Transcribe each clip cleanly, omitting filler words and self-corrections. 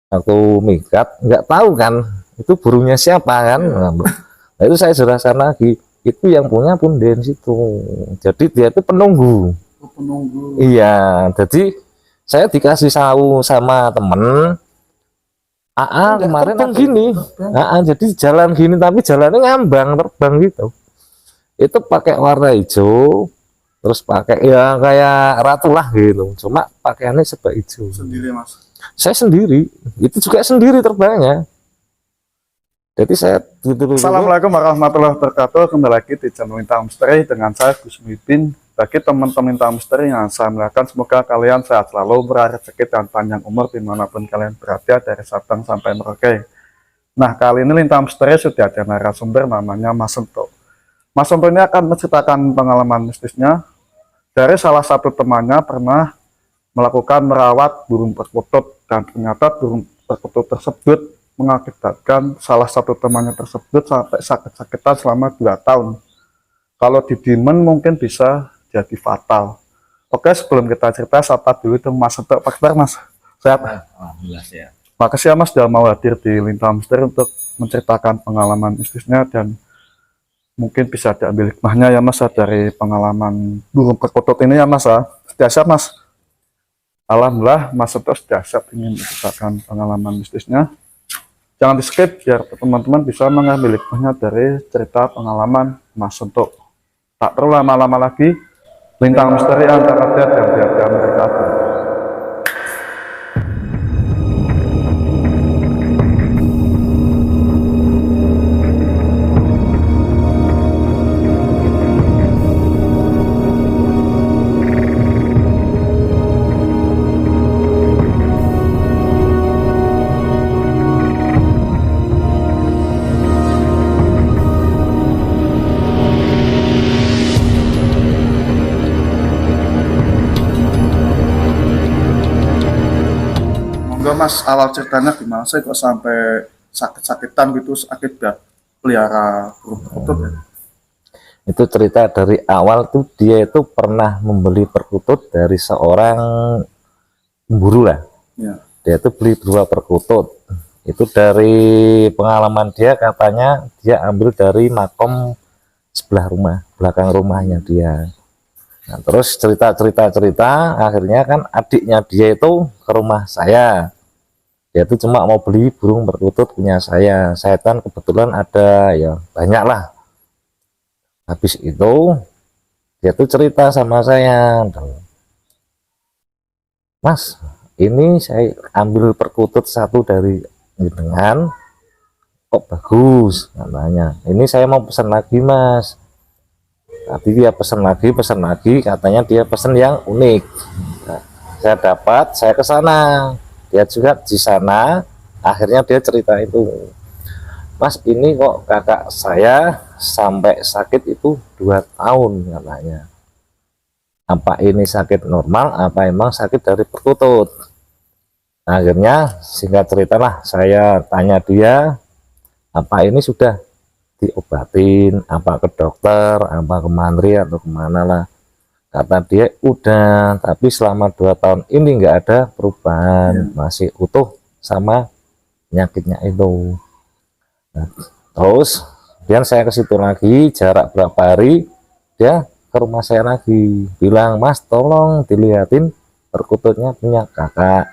aku minggat nggak tahu kan itu burungnya siapa kan. Nah, itu saya jelaskan lagi itu yang punya punden situ, jadi dia itu penunggu. Penunggu. Iya, jadi saya dikasih tahu sama temen kemarin terbang gini. Jadi jalan gini tapi jalannya ngambang terbang gitu, itu pakai warna hijau, terus pakai ya kayak ratu lah gitu, cuma pakaiannya serba hijau. Sendiri mas? Saya sendiri, itu juga sendiri terbangnya. Jadi saya Assalamualaikum warahmatullahi wabarakatuh. Kembali lagi di channel Lintang Misteri dengan saya Gus Muhyiddin. Bagi teman-teman Lintang Misteri yang saya muliakan, semoga kalian sehat selalu, berharap rezeki dan panjang umur dimanapun kalian berada, dari Sabang sampai Merauke. Nah, kali ini Lintang Misteri sudah ada narasumber namanya Mas Sento. Mas Sento ini akan menceritakan pengalaman mistisnya dari salah satu temannya pernah melakukan merawat burung perkutut, dan ternyata burung perkutut tersebut mengakibatkan salah satu temannya tersebut sampai sakit-sakitan selama 2 tahun. Kalau didiemen mungkin bisa jadi fatal. Oke, sebelum kita cerita, sapa dulu itu Mas Sento. Apa kabar Mas? Sehat? Alhamdulillah sehat. Makasih ya Mas sudah mau hadir di Lintang Misteri untuk menceritakan pengalaman mistisnya, dan mungkin bisa diambil hikmahnya ya Mas dari pengalaman burung perkutut ini ya Mas ya. Sudah siap Mas? Alhamdulillah Mas Sento sudah siap ingin menceritakan pengalaman mistisnya. Jangan di skip biar teman-teman bisa mengambil hikmahnya dari cerita pengalaman Mas Sento. Tak perlu lama-lama lagi, Lintang Misteri antara dia dan biar mereka. Mas, awal ceritanya gimana sih kok sampai sakit-sakitan gitu akibat pelihara burung perkutut ya? itu cerita dari awal tuh, dia itu pernah membeli perkutut dari seorang pemburu lah Ya. Dia itu beli 2 perkutut, itu dari pengalaman dia katanya dia ambil dari makom sebelah rumah, belakang rumahnya dia. Nah, terus cerita akhirnya kan adiknya dia itu ke rumah saya. Dia itu cuma mau beli burung perkutut punya saya kan kebetulan ada ya banyak lah. Habis itu dia tuh cerita sama saya, Mas, ini saya ambil perkutut 1 dari jenengan, kok bagus katanya, ini saya mau pesan lagi Mas. Tapi dia pesan lagi, katanya dia pesan yang unik. Nah, saya dapat, saya ke sana, dia juga di sana. Akhirnya dia cerita itu, Mas, ini kok kakak saya sampai sakit itu 2 tahun katanya. Apa ini sakit normal, apa emang sakit dari perkutut? Akhirnya singkat cerita lah, saya tanya dia, apa ini sudah diobatin, apa ke dokter, apa ke mantri atau kemana lah. Kata dia udah, tapi selama 2 tahun ini nggak ada perubahan, masih utuh sama penyakitnya itu. Nah, terus kemudian saya ke situ lagi, jarak berapa hari dia ke rumah saya lagi, bilang, Mas tolong dilihatin perkututnya punya kakak.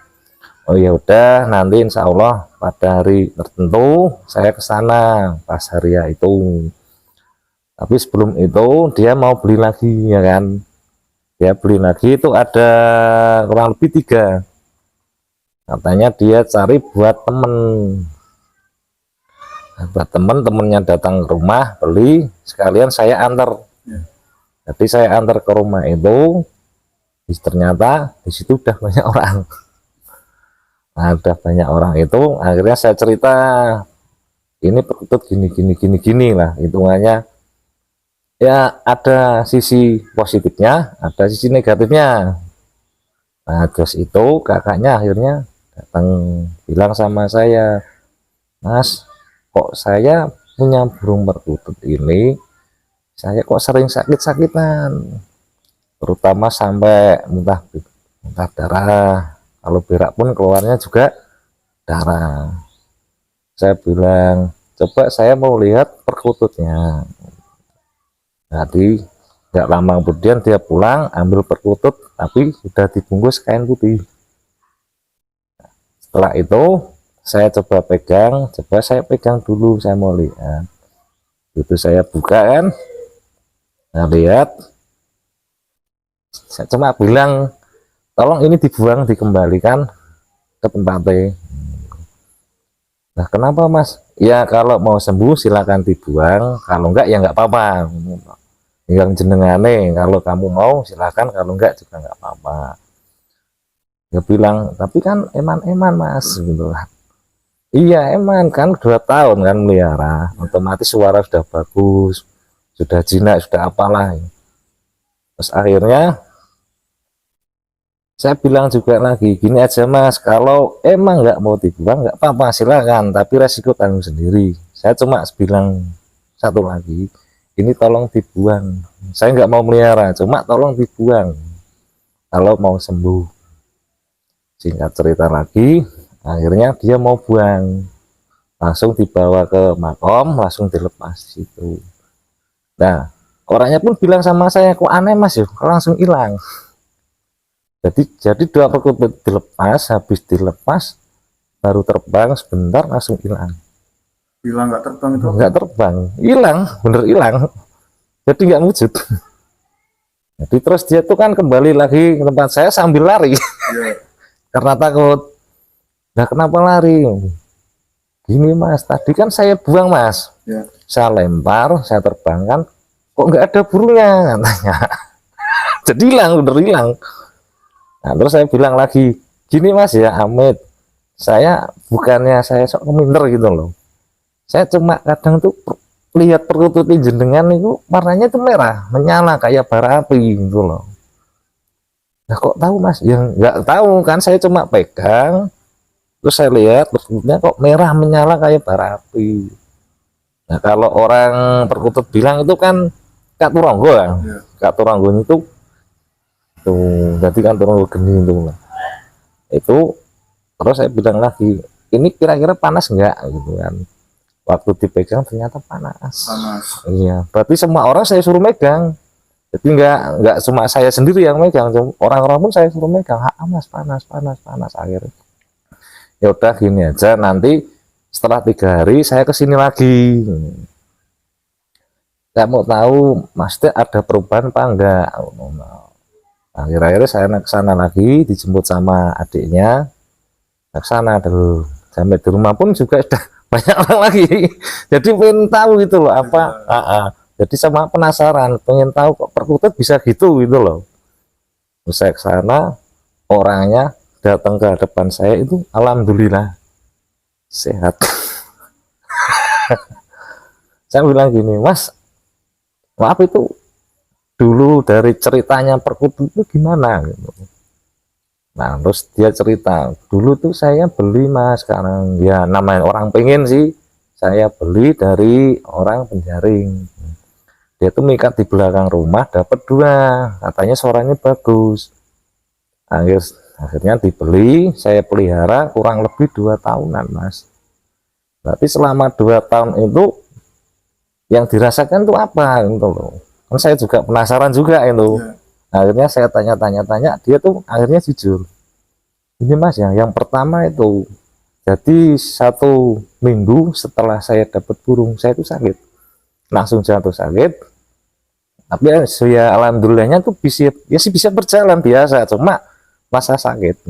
Oh ya udah, nanti insya Allah pada hari tertentu saya ke sana pas hari ya itu. Tapi sebelum itu dia mau beli lagi ya kan, dia beli lagi itu ada kurang lebih 3, katanya dia cari buat temen. Nah, buat temennya datang ke rumah beli, sekalian saya antar. Jadi saya antar ke rumah itu, ternyata di situ udah banyak orang. Nah, udah banyak orang itu, akhirnya saya cerita, ini perkutut gini lah hitungannya. Ya ada sisi positifnya, ada sisi negatifnya. Nah, terus itu kakaknya akhirnya datang bilang sama saya, Mas, kok saya punya burung perkutut ini, saya kok sering sakit-sakitan, terutama sampai muntah darah, kalau berak pun keluarnya juga darah. Saya bilang, coba saya mau lihat perkututnya. Jadi nggak lama kemudian dia pulang ambil perkutut, tapi sudah dibungkus kain putih. Setelah itu saya coba pegang dulu, saya mau lihat. Itu saya buka kan, nah lihat, saya cuma bilang tolong ini dibuang, dikembalikan ke tempatnya. Nah kenapa mas? Ya kalau mau sembuh silakan dibuang, kalau enggak ya enggak apa-apa. Yang jenengane, kalau kamu mau silakan, kalau enggak juga enggak apa-apa. Dia bilang tapi kan eman-eman mas gitu. Iya eman, kan 2 tahun kan melihara, otomatis suara sudah bagus, sudah jinak, sudah apalah. Terus akhirnya saya bilang juga lagi, gini aja mas, kalau emang nggak mau dibuang nggak apa-apa silakan, tapi resiko tanggung sendiri. Saya cuma bilang satu lagi, ini tolong dibuang, saya nggak mau melihara, cuma tolong dibuang kalau mau sembuh. Singkat cerita lagi, akhirnya dia mau buang, langsung dibawa ke makom, langsung dilepas situ. Nah orangnya pun bilang sama saya, kok aneh mas ya, langsung hilang. Jadi 2 perkutut dilepas, habis dilepas baru terbang sebentar langsung hilang. Bilang nggak terbang itu? Nggak terbang, hilang, bener hilang. Jadi nggak wujud. Jadi terus dia tuh kan kembali lagi ke tempat saya sambil lari. Iya. Karena takut. Nah kenapa lari? Gini mas, tadi kan saya buang mas. Iya. Saya lempar, saya terbangkan, kok nggak ada burungnya katanya. Jadi hilang, bener hilang. Nah, terus saya bilang lagi, gini mas ya Amit, saya bukannya saya sok keminder gitu loh. Saya cuma kadang tuh lihat perkutut jenengan itu warnanya itu merah, menyala kayak bara api gitu loh. Nah kok tahu mas? Yang nggak tahu kan, saya cuma pegang, terus saya lihat perkututnya kok merah menyala kayak bara api. Nah kalau orang perkutut bilang itu kan katuronggo ya, katuronggo itu tuh, jadi kan turun geni itu. Terus saya bilang lagi, ini kira-kira panas enggak gitu kan. Waktu dipegang ternyata panas. Iya, berarti semua orang saya suruh megang. Jadi enggak cuma saya sendiri yang megang, orang-orang pun saya suruh megang. Mas panas akhirnya. Ya udah gini aja, nanti setelah 3 hari saya kesini lagi. Saya mau tahu Mas ada perubahan apa enggak. Akhir-akhirnya saya ke sana lagi, dijemput sama adiknya ke sana dulu. Sampai di rumah pun juga sudah banyak orang lagi. Jadi pengen tahu gitu loh apa. Jadi sama penasaran, pengen tahu kok perkutut bisa gitu loh. Terus saya ke sana, orangnya datang ke depan saya itu alhamdulillah sehat. Saya bilang gini, mas maaf itu dulu dari ceritanya perkutut itu gimana gitu. Nah terus dia cerita, dulu tuh saya beli mas, sekarang ya namanya orang pengen sih, saya beli dari orang penjaring. Dia tuh mikat di belakang rumah, dapat 2, katanya suaranya bagus. Akhirnya dibeli, saya pelihara kurang lebih 2 tahunan mas. Berarti selama 2 tahun itu yang dirasakan tuh apa gitu loh. Kan saya juga penasaran juga itu. Akhirnya saya tanya, dia tuh akhirnya jujur. Ini mas ya, yang pertama itu, jadi 1 minggu setelah saya dapat burung, saya itu sakit, langsung jatuh sakit. Tapi ya alhamdulillahnya tuh bisa berjalan biasa, cuma masa sakit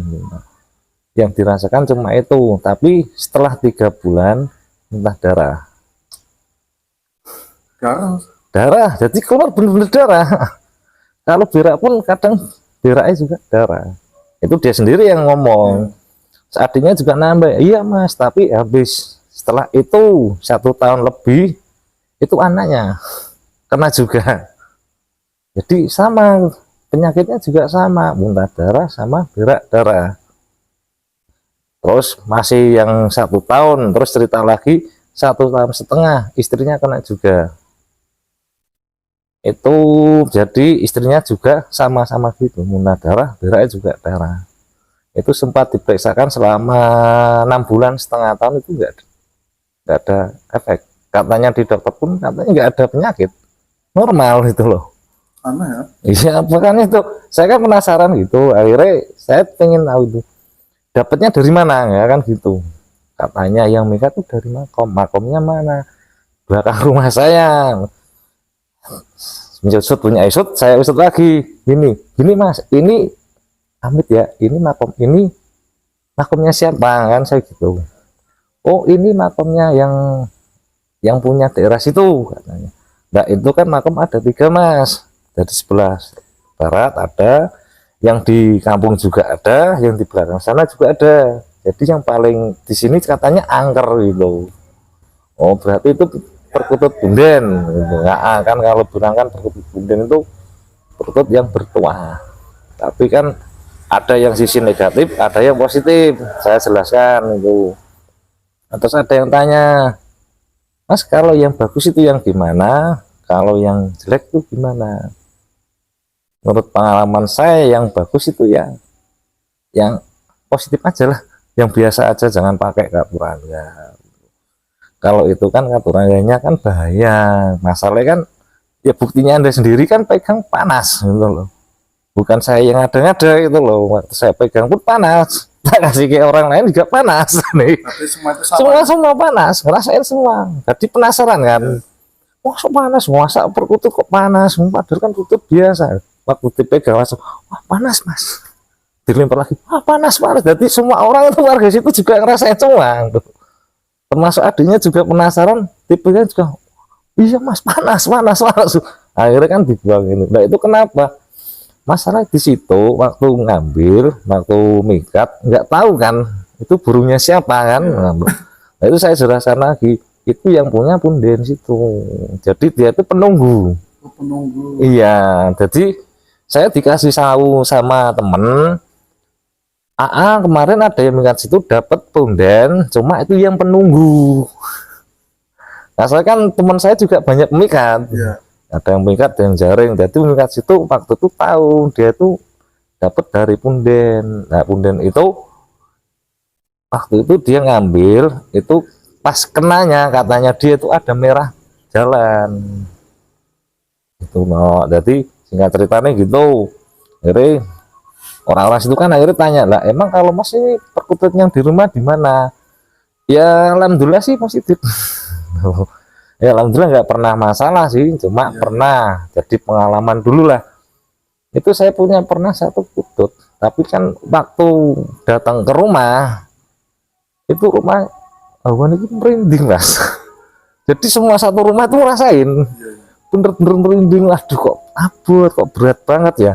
yang dirasakan cuma itu. Tapi setelah 3 bulan muntah darah, jadi keluar bener-bener darah. Kalau berak pun kadang beraknya juga darah. Itu dia sendiri yang ngomong. Adiknya juga nambah, iya mas, tapi habis setelah itu 1 tahun lebih itu anaknya kena juga. Jadi sama penyakitnya juga sama, muntah darah sama berak darah. Terus masih yang 1 tahun, terus cerita lagi 1,5 tahun istrinya kena juga. Itu jadi istrinya juga sama-sama gitu, muntah darah, beraknya juga darah. Itu sempat diperiksakan selama 6 bulan setengah tahun, itu nggak ada efek. Katanya di dokter pun katanya nggak ada penyakit, normal itu loh. Aneh ya. Iya, makanya itu saya kan penasaran gitu. Akhirnya saya pengen tahu itu dapatnya dari mana ya kan gitu. Katanya yang minggat tuh dari makomnya mana? Belakang rumah saya. Usut punya usut, saya usut lagi. Gini mas, ini amit ya. Ini makomnya siapa kan saya gitu. Oh ini makomnya yang punya daerah situ katanya. Nah itu kan makom ada 3 mas. Dari sebelah barat ada, yang di kampung juga ada, yang di belakang sana juga ada. Jadi yang paling di sini katanya angker gitu. Oh berarti itu perkutut bunden gitu. Nah, kan kalau bilang kan perkutut bunden itu perkutut yang bertuah. Tapi kan ada yang sisi negatif, ada yang positif. Saya jelaskan itu. Terus ada yang tanya, mas kalau yang bagus itu yang gimana? Kalau yang jelek itu gimana? Menurut pengalaman saya yang bagus itu ya yang positif aja lah, yang biasa aja, jangan pakai katuranga. Kalau itu kan katuranganya kan bahaya, masalahnya kan ya buktinya Anda sendiri kan pegang panas gitu loh, bukan saya yang ada-ada gitu loh. Waktu saya pegang pun panas, tak kasih ke orang lain juga panas nih. Tapi semua itu sama. Semua panas, ngerasain semua, jadi penasaran kan. Wah so panas, masa perkutut kok panas, padahal kan perkutut biasa. Waktu dipegang langsung, wah panas mas, dilempar lagi, wah panas. Jadi semua orang itu warga situ juga ngerasain semua, termasuk adiknya juga penasaran, dipegang juga, iya mas panas. Akhirnya kan dibuang ini. Nah itu kenapa? Masalah di situ waktu ngambil, waktu mikat, nggak tahu kan itu burungnya siapa kan. Nah itu saya jelaskan lagi, itu yang punya punden situ, jadi dia itu penunggu. Penunggu. Iya, jadi saya dikasih tahu sama temen, kemarin ada yang minggat situ dapat punden, cuma itu yang penunggu. Nah saya kan teman saya juga banyak minggat, ada yang minggat, ada yang jaring. Jadi minggat situ waktu itu tahu dia itu dapat dari punden. Nah punden itu waktu itu dia ngambil, itu pas kenanya katanya dia itu ada merah jalan itu no. Jadi singkat ceritanya gitu, jadi orang-orang situ kan akhirnya tanya lah, emang kalau mas ini perkutut yang di rumah di mana? Ya alhamdulillah sih positif. Ya alhamdulillah nggak pernah masalah sih, cuma pernah jadi pengalaman dulu lah. Itu saya pernah satu putut, tapi kan waktu datang ke rumah itu rumah awan itu merinding mas. Jadi semua satu rumah itu ngerasain, bener-bener merinding. Aduh kok abot, kok berat banget ya.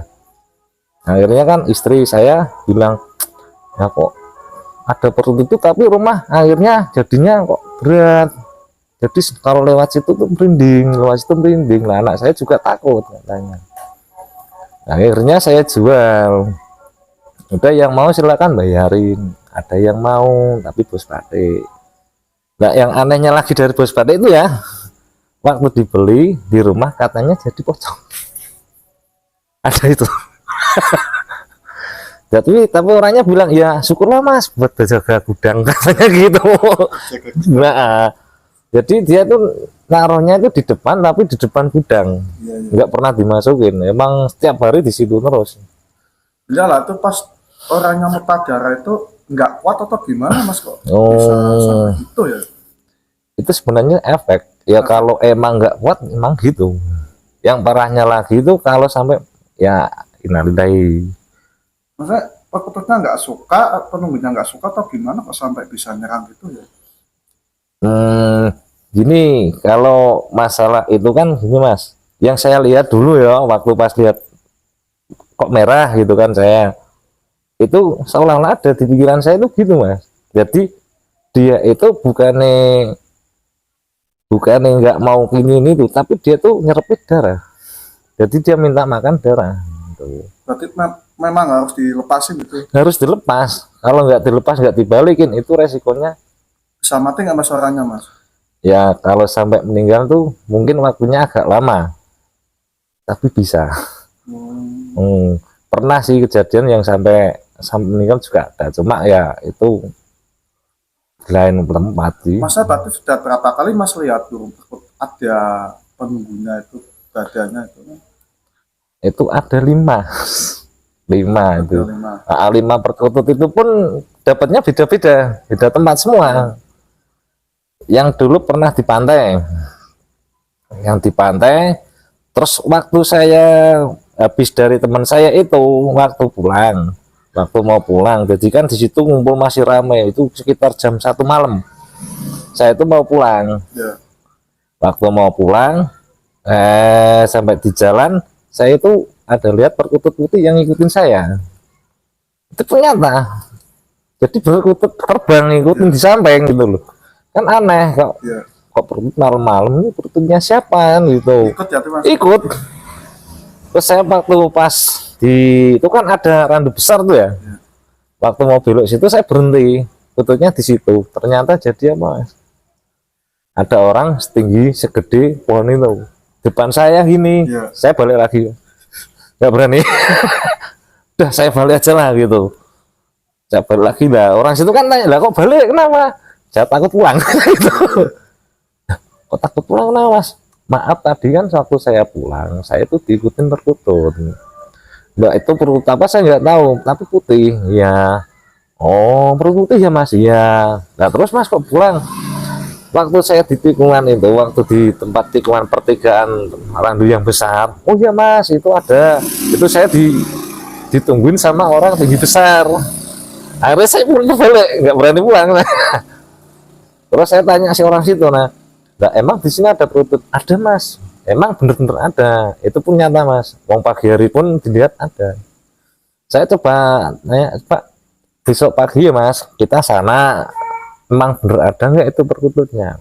Akhirnya kan istri saya bilang, ya kok ada perut itu tapi rumah akhirnya jadinya kok berat. Jadi kalau lewat situ tuh merinding, lewat situ merinding. Nah anak saya juga takut katanya. Akhirnya saya jual. Udah yang mau silakan bayarin. Ada yang mau tapi bos batik. Nah yang anehnya lagi dari bos batik itu ya, waktu dibeli di rumah katanya jadi pocong. Ada itu. tapi orangnya bilang ya syukurlah mas buat jaga gudang katanya gitu. Nah jadi dia tuh naruhnya itu di depan, tapi di depan gudang, nggak pernah dimasukin. Emang setiap hari di situ terus. Ya lah, itu pas orangnya Mutadara itu nggak kuat atau gimana mas kok bisa sampai gitu ya? Itu sebenarnya efek ya, kalau emang nggak kuat emang gitu. Yang parahnya lagi itu kalau sampai ya innalillahi. Maksudnya perkututnya nggak suka, penunggunya nggak suka atau gimana kok sampai bisa nyerang gitu ya? Gini, kalau masalah itu kan gini mas, yang saya lihat dulu ya waktu pas lihat kok merah gitu kan, saya itu seolah-olah ada di pikiran saya itu gitu mas. Jadi dia itu bukannya nggak mau ini tuh, tapi dia tuh nyerepit darah. Jadi dia minta makan darah gitu. Berarti memang harus dilepasin gitu? Harus dilepas. Kalau nggak dilepas, nggak dibalikin, itu resikonya bisa mati nggak mas orangnya mas? Ya kalau sampai meninggal tuh mungkin waktunya agak lama, tapi bisa. Pernah sih kejadian yang sampai sampai meninggal juga ada, cuma ya itu di lain tempat sih. Masa berarti sudah berapa kali Mas lihat burung perkutut ada penunggunya itu badannya itu? Itu ada 5 5 itu. Ada 5. 5 perkutut itu pun dapatnya beda-beda, beda tempat semua. Yang dulu pernah di pantai, terus waktu saya habis dari teman saya itu waktu mau pulang, jadi kan di situ ngumpul masih ramai, itu sekitar jam 1 malam. Saya itu mau pulang. Ya. Waktu mau pulang, sampai di jalan, saya itu ada lihat perkutut putih yang ngikutin saya. Itu ternyata, jadi perkutut terbang ngikutin di samping gitu loh. Kan aneh kok. Ya. Kok perkutut malam-malam ini perkututnya siapa gitu. Ikut ya Mas? Ikut. Terus saya waktu pas di itu kan ada randu besar tuh ya. Ya. Waktu mau belok situ saya berhenti, perkututnya di situ. Ternyata jadi apa? Ada orang setinggi segede pohon itu depan saya gini. Ya. Saya balik lagi, nggak berani. Udah saya balik aja lah gitu. Saya balik lagi lah. Orang situ kan tanya, lah kok balik kenapa? Saya takut pulang. Gitu. Kok takut pulang kenapa Mas? Maaf tadi kan waktu saya pulang saya itu diikutin perkutut. Mbak itu perkutut apa saya nggak tahu, tapi putih ya. Oh perkutut putih ya Mas ya. Nah terus Mas kok pulang? Waktu saya di tikungan itu, waktu di tempat tikungan pertigaan randu yang besar, oh ya Mas itu ada, itu saya ditungguin sama orang tinggi besar. Akhirnya saya pulang balik, nggak berani pulang. Terus saya tanya si orang situ, nah emang di sini ada perkutut? Ada Mas, emang bener-bener ada, itu pun nyata Mas, wong pagi hari pun dilihat ada. Saya coba nanya, Pak besok pagi ya Mas kita sana, emang bener ada nggak itu perkututnya?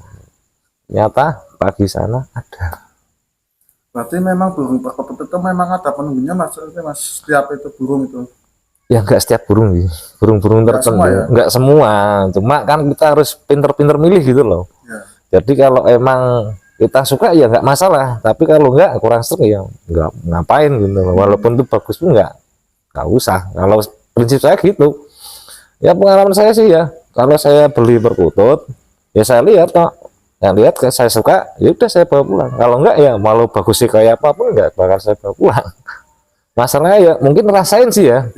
Nyata pagi sana ada. Berarti memang burung perkutut itu memang ada penunggunya Mas, setiap itu burung itu? Ya nggak setiap burung sih, burung-burung tertentu nggak semua, cuma kan kita harus pinter-pinter milih gitu loh. Ya. Jadi kalau emang kita suka ya nggak masalah, tapi kalau nggak kurang sering ya nggak ngapain gitu loh. Walaupun itu bagus pun nggak usah. Kalau prinsip saya gitu ya, pengalaman saya sih ya, kalau saya beli perkutut ya saya lihat kok, yang lihat saya suka ya udah saya bawa pulang. Kalau enggak ya malu bagusnya kayak apapun nggak bakal saya bawa pulang. Masalahnya ya mungkin rasain sih ya,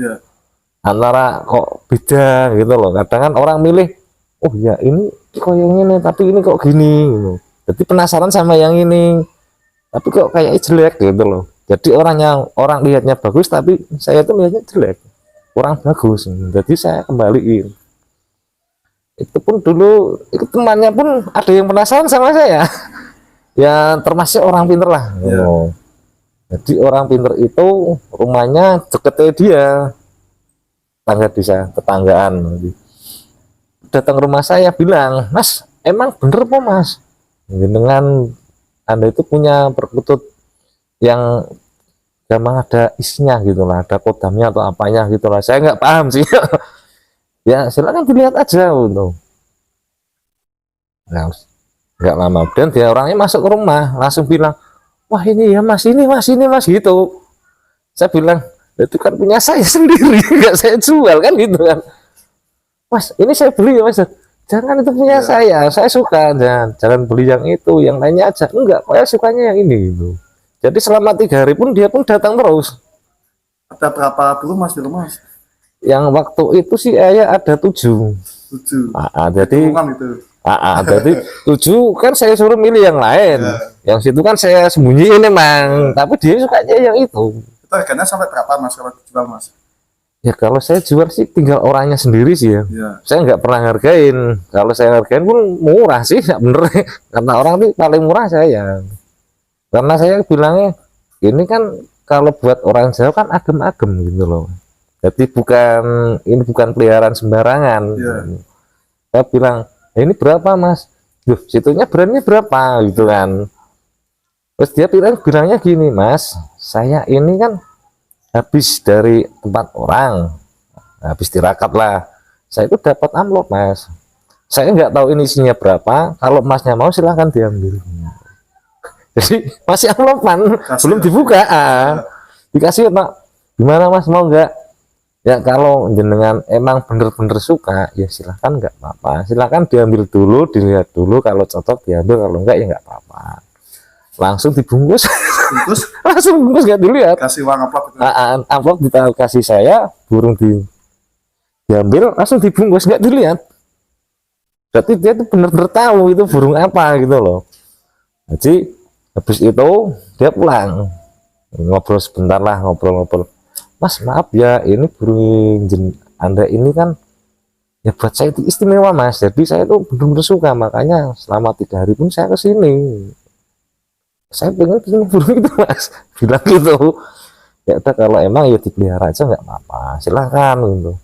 antara kok beda gitu loh. Kadang kan orang milih, oh ya ini kok yang ini tapi ini kok gini gitu. Jadi penasaran sama yang ini tapi kok kayak jelek gitu loh. Jadi orang lihatnya bagus tapi saya tuh lihatnya jelek, kurang bagus, jadi saya kembaliin. Itu pun dulu itu temannya pun ada yang penasaran sama saya. Ya termasuk orang pinter lah. Oh. Jadi orang pinter itu rumahnya deketnya dia, tetanggaan. Datang ke rumah saya bilang, Mas emang bener po Mas dengan Anda itu punya perkutut yang memang ada isinya gitu lah, ada kodamnya atau apanya gitu lah. Saya nggak paham sih. Ya silakan dilihat aja gitu. Nah, nggak lama kemudian dia orangnya masuk ke rumah langsung bilang, wah ini ya Mas, ini Mas gitu. Saya bilang, itu kan punya saya sendiri, nggak saya jual kan gitu kan. Mas ini saya beli ya Mas, jangan itu punya saya suka, jangan beli yang itu, yang lainnya aja. Enggak, saya sukanya yang ini gitu. Jadi selama 3 hari pun dia pun datang terus. Ada berapa burung Mas di rumah Mas? Yang waktu itu sih ada 7. 7. Jadi itu. Jadi 7 kan saya suruh milih yang lain. Yang situ kan saya sembunyiin emang, tapi dia sukanya yang itu. Itu harganya sampai berapa Mas kalau dijual Mas? Ya kalau saya jual sih tinggal orangnya sendiri sih ya. Saya nggak pernah hargain. Kalau saya hargain pun murah sih, nggak bener. Karena orang itu paling murah saya. Karena saya bilangnya ini kan kalau buat orang Jawa kan adem-adem gitu loh. Jadi ini bukan peliharaan sembarangan. Saya bilang, ini berapa Mas? Duh, situnya brandnya berapa gitu kan. Terus dia bilangnya gini, Mas, saya ini kan habis dari tempat orang, habis tirakat lah. Saya itu dapat amplop Mas. Saya nggak tahu ini isinya berapa. Kalau Masnya mau silahkan diambil. Jadi masih amplopan, belum dibuka. Dikasih Pak, gimana Mas mau nggak? Ya kalau jenengan emang bener-bener suka ya silahkan, nggak apa-apa, silahkan diambil dulu, dilihat dulu, kalau cocok diambil, kalau enggak ya nggak apa-apa, langsung dibungkus. Bungkus Langsung bungkus, nggak dilihat. kasih uang amplop itu. Amplop kasih saya, burung diambil, langsung dibungkus, nggak dilihat. Berarti dia tuh bener-bener tahu itu burung apa gitu loh. Jadi habis itu dia pulang, ngobrol sebentar lah, ngobrol-ngobrol. Mas maaf ya, ini burung Anda ini kan ya buat saya itu istimewa Mas, jadi saya tuh benar-benar suka, makanya selama 3 hari pun saya kesini, saya pengen punya burung itu Mas. Bilang gitu. Ya udah, kalau emang ya dipelihara aja nggak apa-apa, silahkan gitu,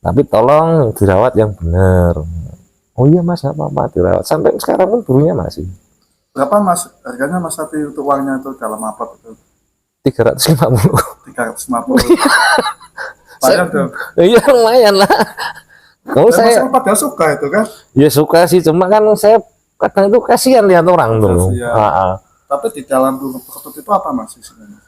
tapi tolong dirawat yang benar. Oh iya Mas, nggak apa-apa, dirawat. Sampai sekarang pun burungnya masih. Berapa Mas harganya Mas tapi untuk uangnya itu dalam amplop itu? 350. 350. Banyak dong. Iya lumayan lah. Kalau saya pada suka itu kan. ya suka sih, cuma kan saya kadang itu kasihan lihat orang tuh. Tapi di dalam burung perkutut itu apa Mas isinya?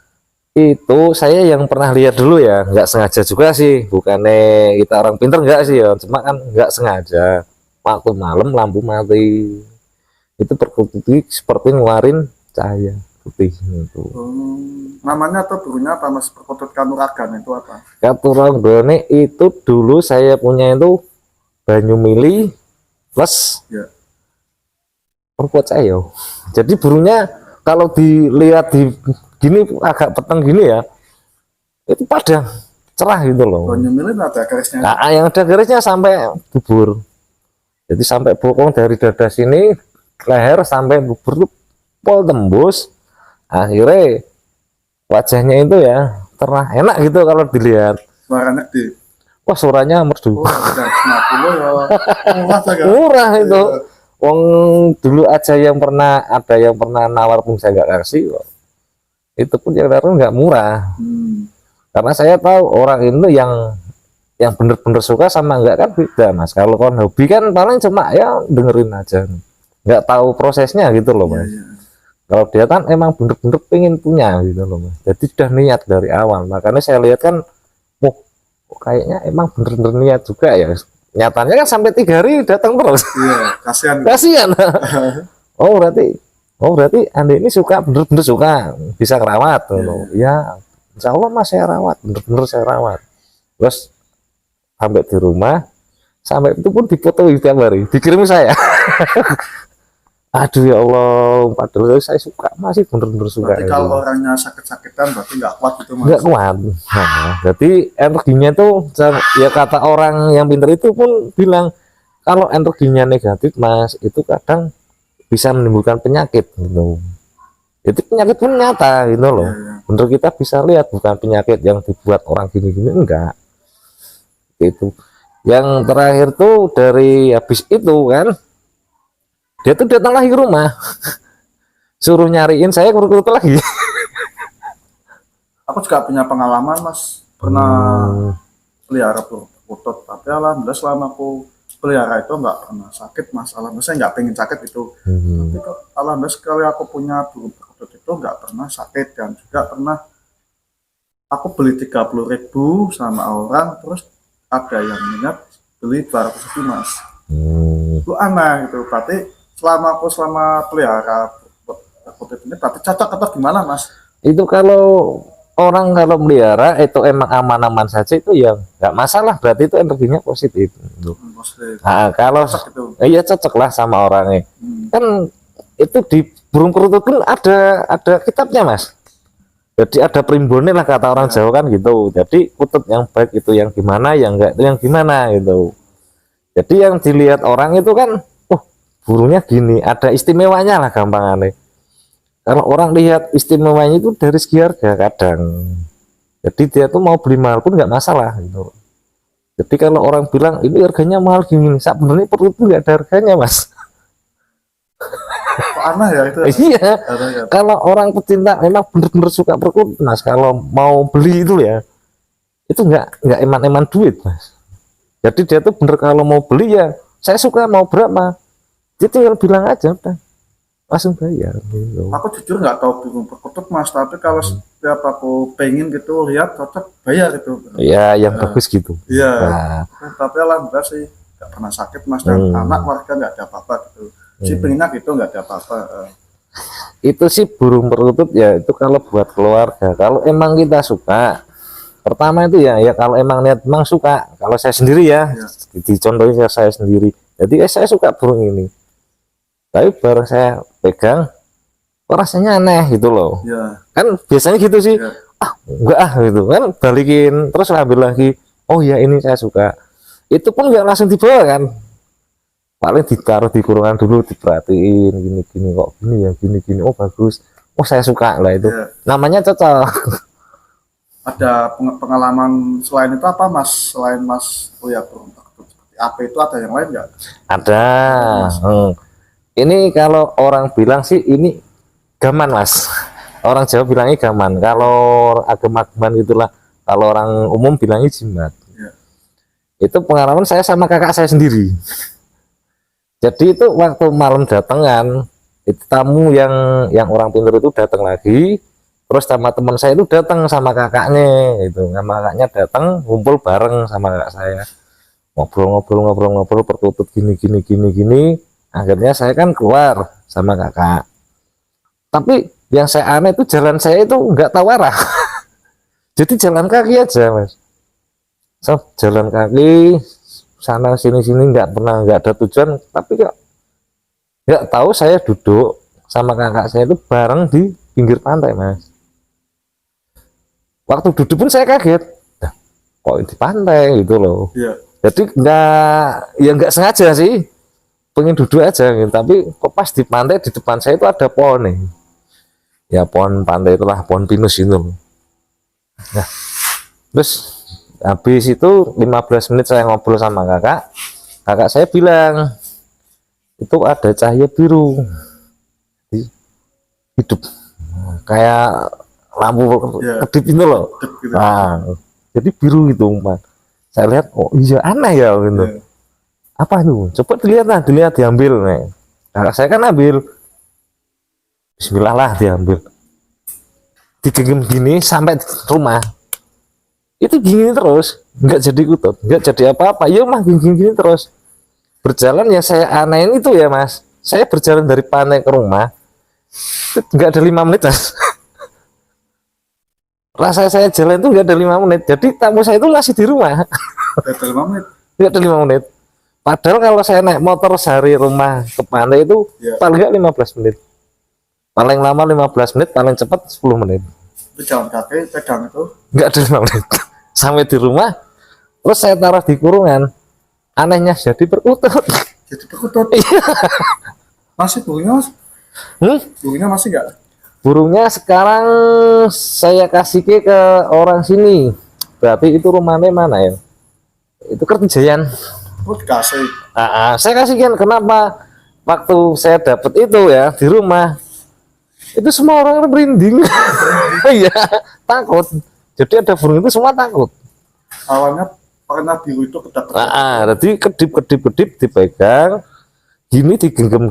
Itu saya yang pernah lihat dulu ya, nggak sengaja juga sih, bukannya kita orang pinter nggak sih ya, cuma kan nggak sengaja waktu malam lampu mati, itu perkutut seperti ngeluarin cahaya putih itu. Namanya atau burungnya apa Mas? Perkutut kanuragan itu apa? Katurangdone itu dulu saya punya itu banyu mili plus perkut saya. Jadi burungnya kalau dilihat di gini agak peteng gini ya, itu padang cerah gitu loh. Banyu mili ada garisnya. Nah, yang ada garisnya sampai bubur. Jadi sampai bokong dari dada sini, leher sampai bubur tuh pol tembus. Akhirnya wajahnya itu ya cerah, enak gitu kalau dilihat. Suaranya di. Wah suaranya merdu. Oh, 50 ya. Murah itu. Wong dulu aja ada yang pernah nawar pun saya nggak kasih kok. Itu pun yang nggak murah. Karena saya tahu orang itu yang bener-bener suka sama enggak kan beda Mas. Kalau kon hobi kan paling cuma ya dengerin aja, nggak tahu prosesnya gitu loh Mas. Kalau dia kan emang bener-bener pengen punya gitu loh Mas, jadi sudah niat dari awal. Makanya saya lihat kan, kayaknya emang bener-bener niat juga ya. Nyatanya kan sampai 3 hari datang terus. Iya, kasihan. Kasihan. oh berarti Anda ini suka, bener-bener suka, bisa ngerawat loh. Ya insya Allah Mas saya rawat, bener-bener saya rawat. Terus sampai di rumah, sampai itu pun dipoto tiap hari, dikirim saya. Aduh ya Allah, padahal saya suka, masih bener-bener suka. Berarti kalau orangnya sakit-sakitan berarti nggak kuat gitu Mas? Nggak kuat. Nah, jadi energinya tuh ya kata orang yang pintar itu pun bilang kalau energinya negatif Mas, itu kadang bisa menimbulkan penyakit gitu. Jadi penyakit pun nyata gitu loh. Bener, kita bisa lihat bukan penyakit yang dibuat orang gini-gini, enggak. Itu yang terakhir tuh dari habis itu kan, dia tuh datang lagi ke rumah, suruh nyariin saya kurut lagi. Aku juga punya pengalaman Mas, pernah pelihara perkutut, tapi alhamdulillah selama aku pelihara itu nggak pernah sakit Mas. Alhamdulillah saya nggak pengen sakit itu. Tapi alhamdulillah sekali aku punya burung perkutut itu nggak pernah sakit, dan juga pernah aku beli 30.000 sama orang, terus ada yang minat beli 200.000 Mas. Itu aneh gitu. Berarti selama pelihara perkutut ini berarti cocok atau gimana Mas? Itu kalau orang kalau melihara itu emang aman-aman saja, itu ya nggak masalah, berarti itu energinya positif. Nah, kalau iya cocok lah sama orangnya. Kan itu di burung perkutut pun ada kitabnya Mas. Jadi ada primbonnya lah kata orang Jawa kan gitu. Jadi kutut yang baik itu yang gimana, yang enggak itu yang gimana gitu. Jadi yang dilihat orang itu kan, burungnya gini, ada istimewanya lah gampangannya. Kalau orang lihat istimewanya itu dari segi harga kadang. Jadi dia tuh mau beli mahal pun nggak masalah gitu. Jadi kalau orang bilang ini harganya mahal gini, sebenarnya perlu itu nggak ada harganya Mas. Aneh ya itu. Iya. Kalau orang pecinta memang benar-benar suka perkutut Mas, kalau mau beli itu ya, itu nggak eman-eman duit Mas. Jadi dia tuh bener kalau mau beli ya, saya suka mau berapa, dia tinggal bilang aja udah. langsung bayar gitu. Aku jujur nggak tahu burung perkutut Mas, tapi kalau setiap aku pengen gitu lihat cocok bayar itu. Ya yang bagus gitu. Iya. Nah, Tapi alhamdulillah sih nggak pernah sakit Mas, dan anak warga nggak ada apa-apa gitu. Si pengennya gitu nggak ada apa-apa. itu sih burung perkutut ya, itu kalau buat keluarga, kalau emang kita suka, pertama itu ya kalau emang niat emang suka. Kalau saya sendiri ya, dicontohin saya sendiri, jadi saya suka burung ini, tapi baru saya pegang kok rasanya aneh gitu loh. Iya. Kan biasanya gitu sih. Iya. Enggak gitu kan, balikin terus ambil lagi, oh ya ini saya suka, itu pun nggak langsung dibawa kan, paling ditaruh di kurungan dulu, diperhatiin gini-gini, kok gini ya, gini-gini, oh bagus, oh saya suka lah, itu namanya cocok. Ada pengalaman selain itu apa Mas? Selain Mas ya burung perkutut seperti apa itu, ada yang lain nggak? Ada. Ini kalau orang bilang sih ini gaman Mas, orang Jawa bilangnya gaman, kalau agama-agaman gitulah, kalau orang umum bilangnya jimat. Itu pengalaman saya sama kakak saya sendiri. Jadi itu waktu malam datangan, itu tamu yang orang pintar itu datang lagi, terus sama teman saya itu datang sama kakaknya, itu sama kakaknya datang, ngumpul bareng sama kakak saya, ngobrol perkutut gini. Akhirnya saya kan keluar sama kakak, tapi yang saya aneh itu jalan saya itu nggak tahu arah. Jadi jalan kaki aja Mas, so, jalan kaki sana sini nggak ada tujuan, tapi nggak tahu saya duduk sama kakak saya itu bareng di pinggir pantai Mas. Waktu duduk pun saya kaget, nah, kok di pantai gitu loh. Jadi nggak sengaja sih, pengen duduk aja gitu, tapi kok pas di pantai di depan saya itu ada pohon nih, ya pohon pantai itulah, pohon pinus itu. Nah terus habis itu 15 menit saya ngobrol sama kakak saya bilang itu ada cahaya biru hidup kayak lampu kedip itu loh. Nah, jadi biru gitu Pak. Saya lihat, oh iya aneh ya gitu. Apa itu? Coba dilihat diambil nih. Kakak saya kan ambil, bismillah lah diambil, digenggam gini sampai rumah. Itu gini terus, nggak jadi kutut, nggak jadi apa-apa, ya mah gini terus berjalan. Ya saya anehin itu ya Mas, saya berjalan dari pantai ke rumah itu nggak ada 5 menit Mas. Rasa saya jalan itu nggak ada 5 menit, jadi tamu saya itu masih di rumah. Nggak ada 5 menit, padahal kalau saya naik motor sehari rumah ke pantai itu paling nggak 15 menit, paling lama 15 menit, paling cepat 10 menit. Itu jalan kaki pegang itu nggak ada 5 menit sampai di rumah. Terus saya taruh di kurungan, anehnya jadi perkutut. Jadi perkutut. Masih burungnya Mas? Burungnya masih nggak? Burungnya sekarang saya kasih ke orang sini, berarti itu rumahnya mana ya, itu Kertijayan. Oh dikasih. Saya kasihkan. Kenapa? Waktu saya dapat itu ya di rumah, itu semua orang merinding. Iya, takut. Jadi ada burung itu semua takut. Awalnya pernah biru itu kedap-kedap. Jadi kedip dipegang gini, digenggam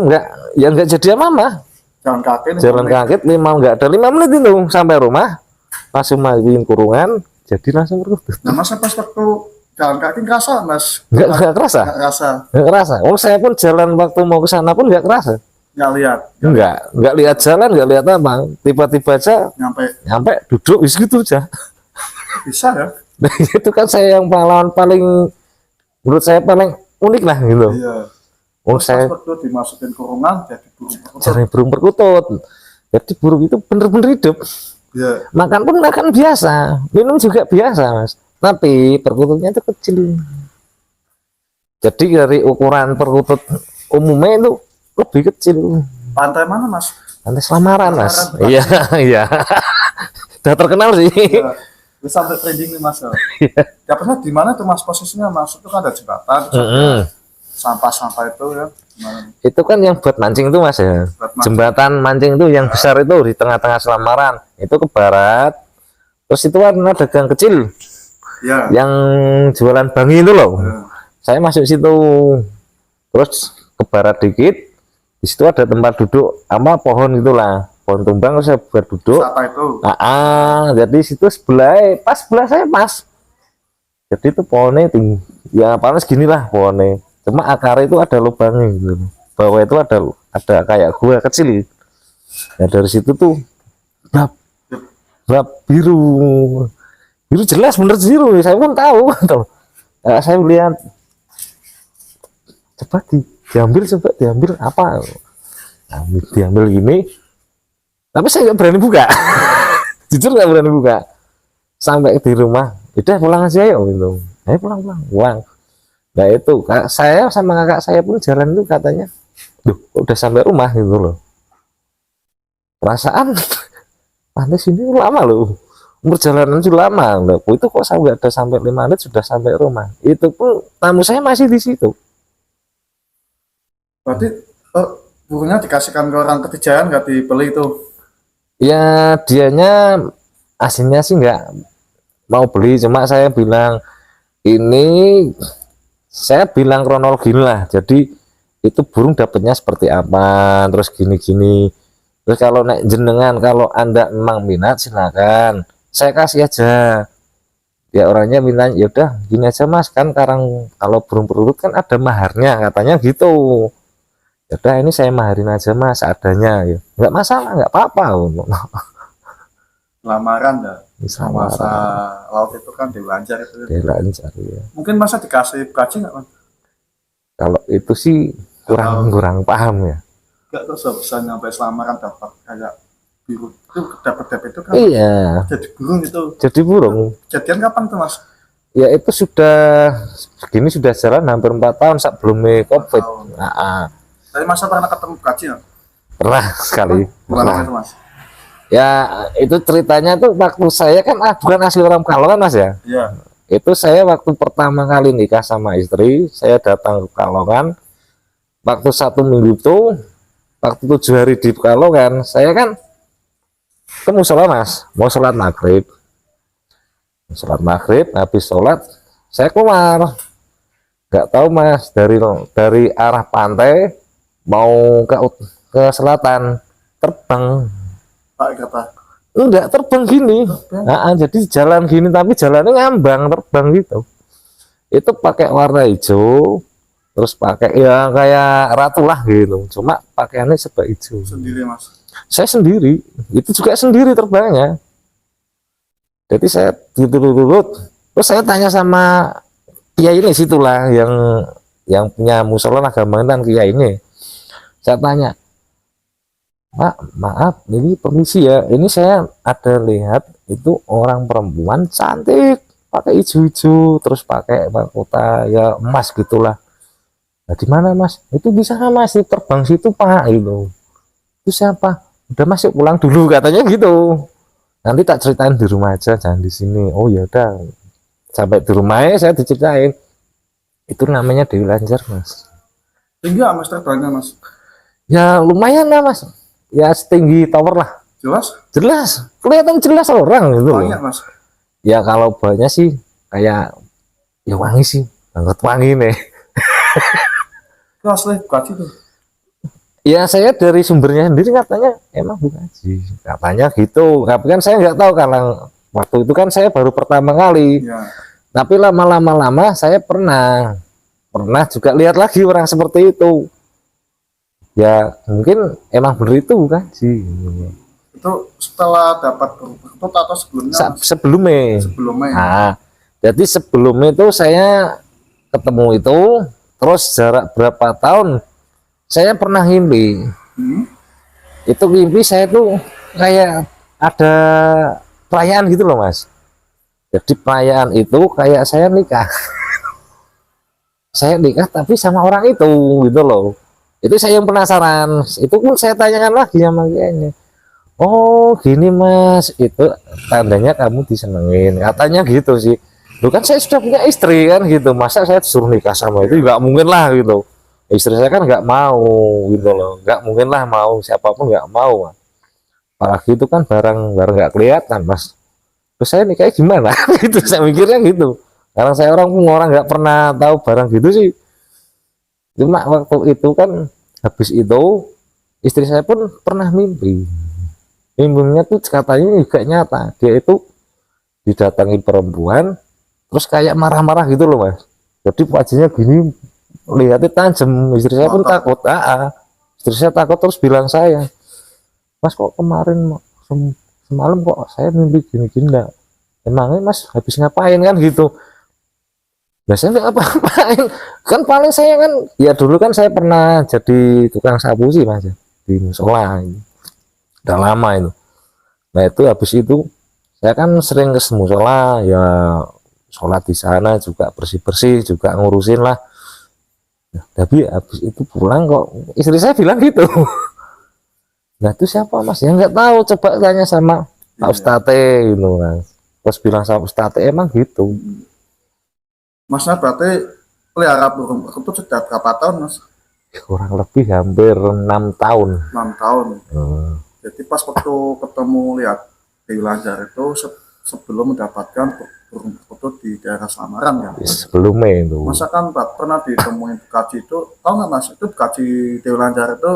nggak, ya nggak jadi apa-apa. Jalan kaki nggak ada 5 menit itu sampai rumah, langsung masukin kurungan, jadi langsung perkutut. Nah Mas pas waktu jalan kaki ngerasa Mas? Nggak kerasa. Nggak kerasa. Oh saya pun jalan waktu mau ke sana pun nggak kerasa. Nggak lihat? Nggak lihat jalan, nggak lihat apa, tiba-tiba aja nyampe duduk gitu aja. Bisa ya? Nah, itu kan saya yang pengalaman paling, menurut saya paling unik lah gitu. Iya. Oh saya waktu dimasukin kurungan jadi burung perkutut. Jadi burung itu bener-bener hidup. Iya. Makan pun makan biasa, minum juga biasa Mas, tapi perkututnya itu kecil. Jadi dari ukuran perkutut umumnya itu lebih kecil. Pantai mana Mas? Pantai Selamaran Mas. Iya iya. Udah terkenal sih. Ya, bisa sampai trending nih Mas. Ya pernah di mana tuh Mas posisinya Mas? Itu kan ada jembatan, sampah-sampah itu ya. Itu kan yang buat mancing itu Mas ya. Jembatan mancing itu yang besar itu di tengah-tengah Selamaran. Itu ke barat. Terus itu kan ada gang kecil. Ya. Yang jualan bangi itu loh. Saya masuk situ. Terus ke barat dikit, Di situ ada tempat duduk sama pohon itulah, pohon tumbang, saya buat duduk. Wisata itu. Jadi situ sebelah, pas sebelah saya pas. Jadi itu pohonnya tinggi, ya panas gini lah pohonnya. Cuma akar itu ada lubangnya gitu. Bawah itu ada kayak gua kecil. Ya dari situ tuh bab biru, biru jelas bener biru. Saya pun tahu. Saya lihat, coba diambil apa? Diambil gini. Tapi saya nggak berani buka. Jujur nggak berani buka. Sampai di rumah, udah pulang aja yuk gitu. Ayo pulang. Nah itu saya sama kakak saya pun jalan itu katanya, duh udah sampai rumah gitu loh. Perasaan pantai sini lama loh, perjalanan sudah lama loh. Itu kok saya nggak ada sampai 5 menit sudah sampai rumah. Itu pun tamu saya masih di situ. Berarti burungnya dikasihkan ke orang ketiga, nggak dibeli itu? Ya dianya aslinya sih nggak mau beli, cuma saya bilang ini, saya bilang kronologi lah. Jadi itu burung dapatnya seperti apa, terus gini. Terus kalau naik jenengan, kalau anda memang minat silakan, saya kasih aja. Ya orangnya bilang ya udah gini aja mas, kan sekarang kalau burung perutut kan ada maharnya katanya gitu. Ya udah ini saya maharin aja mas adanya, ya nggak masalah, nggak apa-apa. Lamaran dah. Sama Masa laut itu kan dilancar itu. lancar ya. Mungkin masa dikasih gaji nggak, Mas? Kalau itu sih kurang paham ya. Nggak tuh bisa nyampe selamaran dapat kayak biru itu, dapat itu kan Iya, jadi burung itu. jadi burung. Kejadian kapan tuh Mas? Ya itu segini sudah jalan hampir 4 tahun sebelum COVID. Tapi masa pernah ketemu gaji nggak? Pernah sekali. Bukan Pernah. itu Mas? Ya itu ceritanya tuh waktu saya kan bukan asli orang Pekalongan mas ya. Iya. Itu saya waktu pertama kali nikah sama istri, saya datang ke Pekalongan. Waktu 1 minggu itu, waktu 7 hari di Pekalongan, saya kan ke musola mas, mau sholat maghrib. Habis sholat saya keluar. Nggak tahu mas, dari arah pantai mau ke selatan, terbang. Pak kata. Enggak, terbang gini. Jadi jalan gini tapi jalannya ngambang, terbang gitu. Itu pakai warna hijau, terus pakai ya kayak ratu lah gitu. Cuma pakaiannya serba hijau. Sendiri Mas? Saya sendiri, itu juga sendiri terbangnya. Jadi saya duduk, terus saya tanya sama kiai ini situlah yang punya musola Nagamantan, kiai ini. Saya tanya, Pak, maaf, ini permisi ya. Ini saya ada lihat itu orang perempuan cantik, pakai hijau-hijau, terus pakai mahkota ya emas gitulah. Nah, di mana mas? Itu bisa mas, di terbang situ pak, gitu. Itu siapa? Udah masuk pulang dulu katanya gitu. Nanti tak ceritain di rumah aja, jangan di sini. Oh ya udah. Sampai di rumahnya saya diceritain. Itu namanya Dewi Lancar mas. Tinggi nggak Mas terbangnya Mas? Ya lumayan lah mas. Ya setinggi tower lah. Jelas? Kelihatan jelas orang gitu. Banyak Mas? Ya kalau banyak sih kayak ya wangi sih, banget wangi nih. Itu asli gaji tuh? Ya saya dari sumbernya sendiri katanya emang bukaji, katanya gitu. Tapi kan saya nggak tahu karena waktu itu kan saya baru pertama kali. Ya. Tapi lama saya pernah juga lihat lagi orang seperti itu. Ya mungkin emang bener itu bukaji. Itu setelah dapat berikut atau sebelumnya Mas? Sebelumnya. Nah, jadi sebelum itu saya ketemu itu, terus jarak berapa tahun saya pernah ngimpi. Itu ngimpi saya tuh kayak ada perayaan gitu loh mas. Jadi perayaan itu kayak saya nikah. Saya nikah tapi sama orang itu gitu loh. Itu saya yang penasaran. Itu pun saya tanyakan lagi sama kiainya. Oh gini mas, itu tandanya kamu disenengin, katanya gitu sih. Lu kan saya sudah punya istri kan gitu, masa saya disuruh nikah sama itu nggak mungkin lah gitu. Istri saya kan nggak mau gitu loh, nggak mungkin lah mau, siapapun nggak mau. Apalagi itu kan barang nggak kelihatan mas. Terus saya nikahnya gimana? Gitu saya mikirnya gitu. Karena saya orang nggak pernah tahu barang gitu sih. Cuma waktu itu kan habis itu istri saya pun pernah mimpinya tuh katanya juga nyata, dia itu didatangi perempuan terus kayak marah-marah gitu loh mas, jadi wajahnya gini, lihatnya tajam. Istri saya pun takut. Istri saya takut terus bilang saya, mas kok kemarin semalam kok saya mimpi gini-gini, enggak emangnya mas habis ngapain kan gitu. Biasanya nggak apa-apain kan, paling saya kan ya dulu kan saya pernah jadi tukang sapu sih mas di musola, udah lama itu. Nah itu habis itu saya kan sering ke musola ya, sholat di sana juga bersih-bersih juga ngurusin lah. Nah, tapi habis itu pulang kok istri saya bilang gitu. Nah itu siapa mas ya, nggak tahu, coba tanya sama Pak Ustate gitu kan, terus bilang sama Ustate emang gitu. Masnya berarti pelihara burung perkutut sudah berapa tahun mas? Kurang lebih hampir 6 tahun. 6 tahun. Jadi pas waktu ketemu lihat Dewi Lanjar itu sebelum mendapatkan burung perkutut di daerah Samaran ya? Sebelumnya itu. Masa kan pernah ditemuin Kaji itu, tahu nggak mas? Itu Kaji Dewi Lanjar itu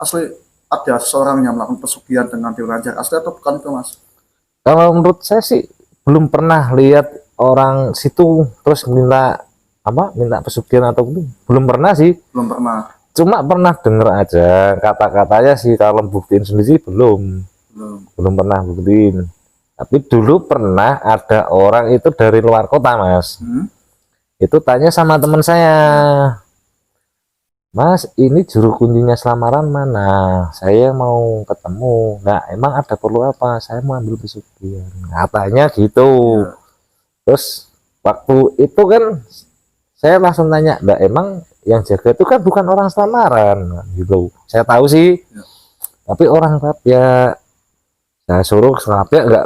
asli ada seorang yang melakukan pesugihan dengan Dewi Lanjar asli atau bukan itu mas? Kalau menurut saya sih belum pernah lihat orang situ terus minta pesugihan atau belum pernah sih. Belum pernah. Cuma pernah denger aja kata-katanya sih, kalau buktiin sendiri sih belum pernah buktiin. Tapi dulu pernah ada orang itu dari luar kota mas, itu tanya sama teman saya, mas ini juru kunjinya Selamaran mana, saya mau ketemu. Nah emang ada perlu apa, saya mau ambil pesugihan katanya gitu. Terus waktu itu kan saya langsung tanya, mbak emang yang jaga itu kan bukan orang Selamaran gitu. Saya tahu sih, tapi orang Rabia. Saya suruh Rabia, enggak,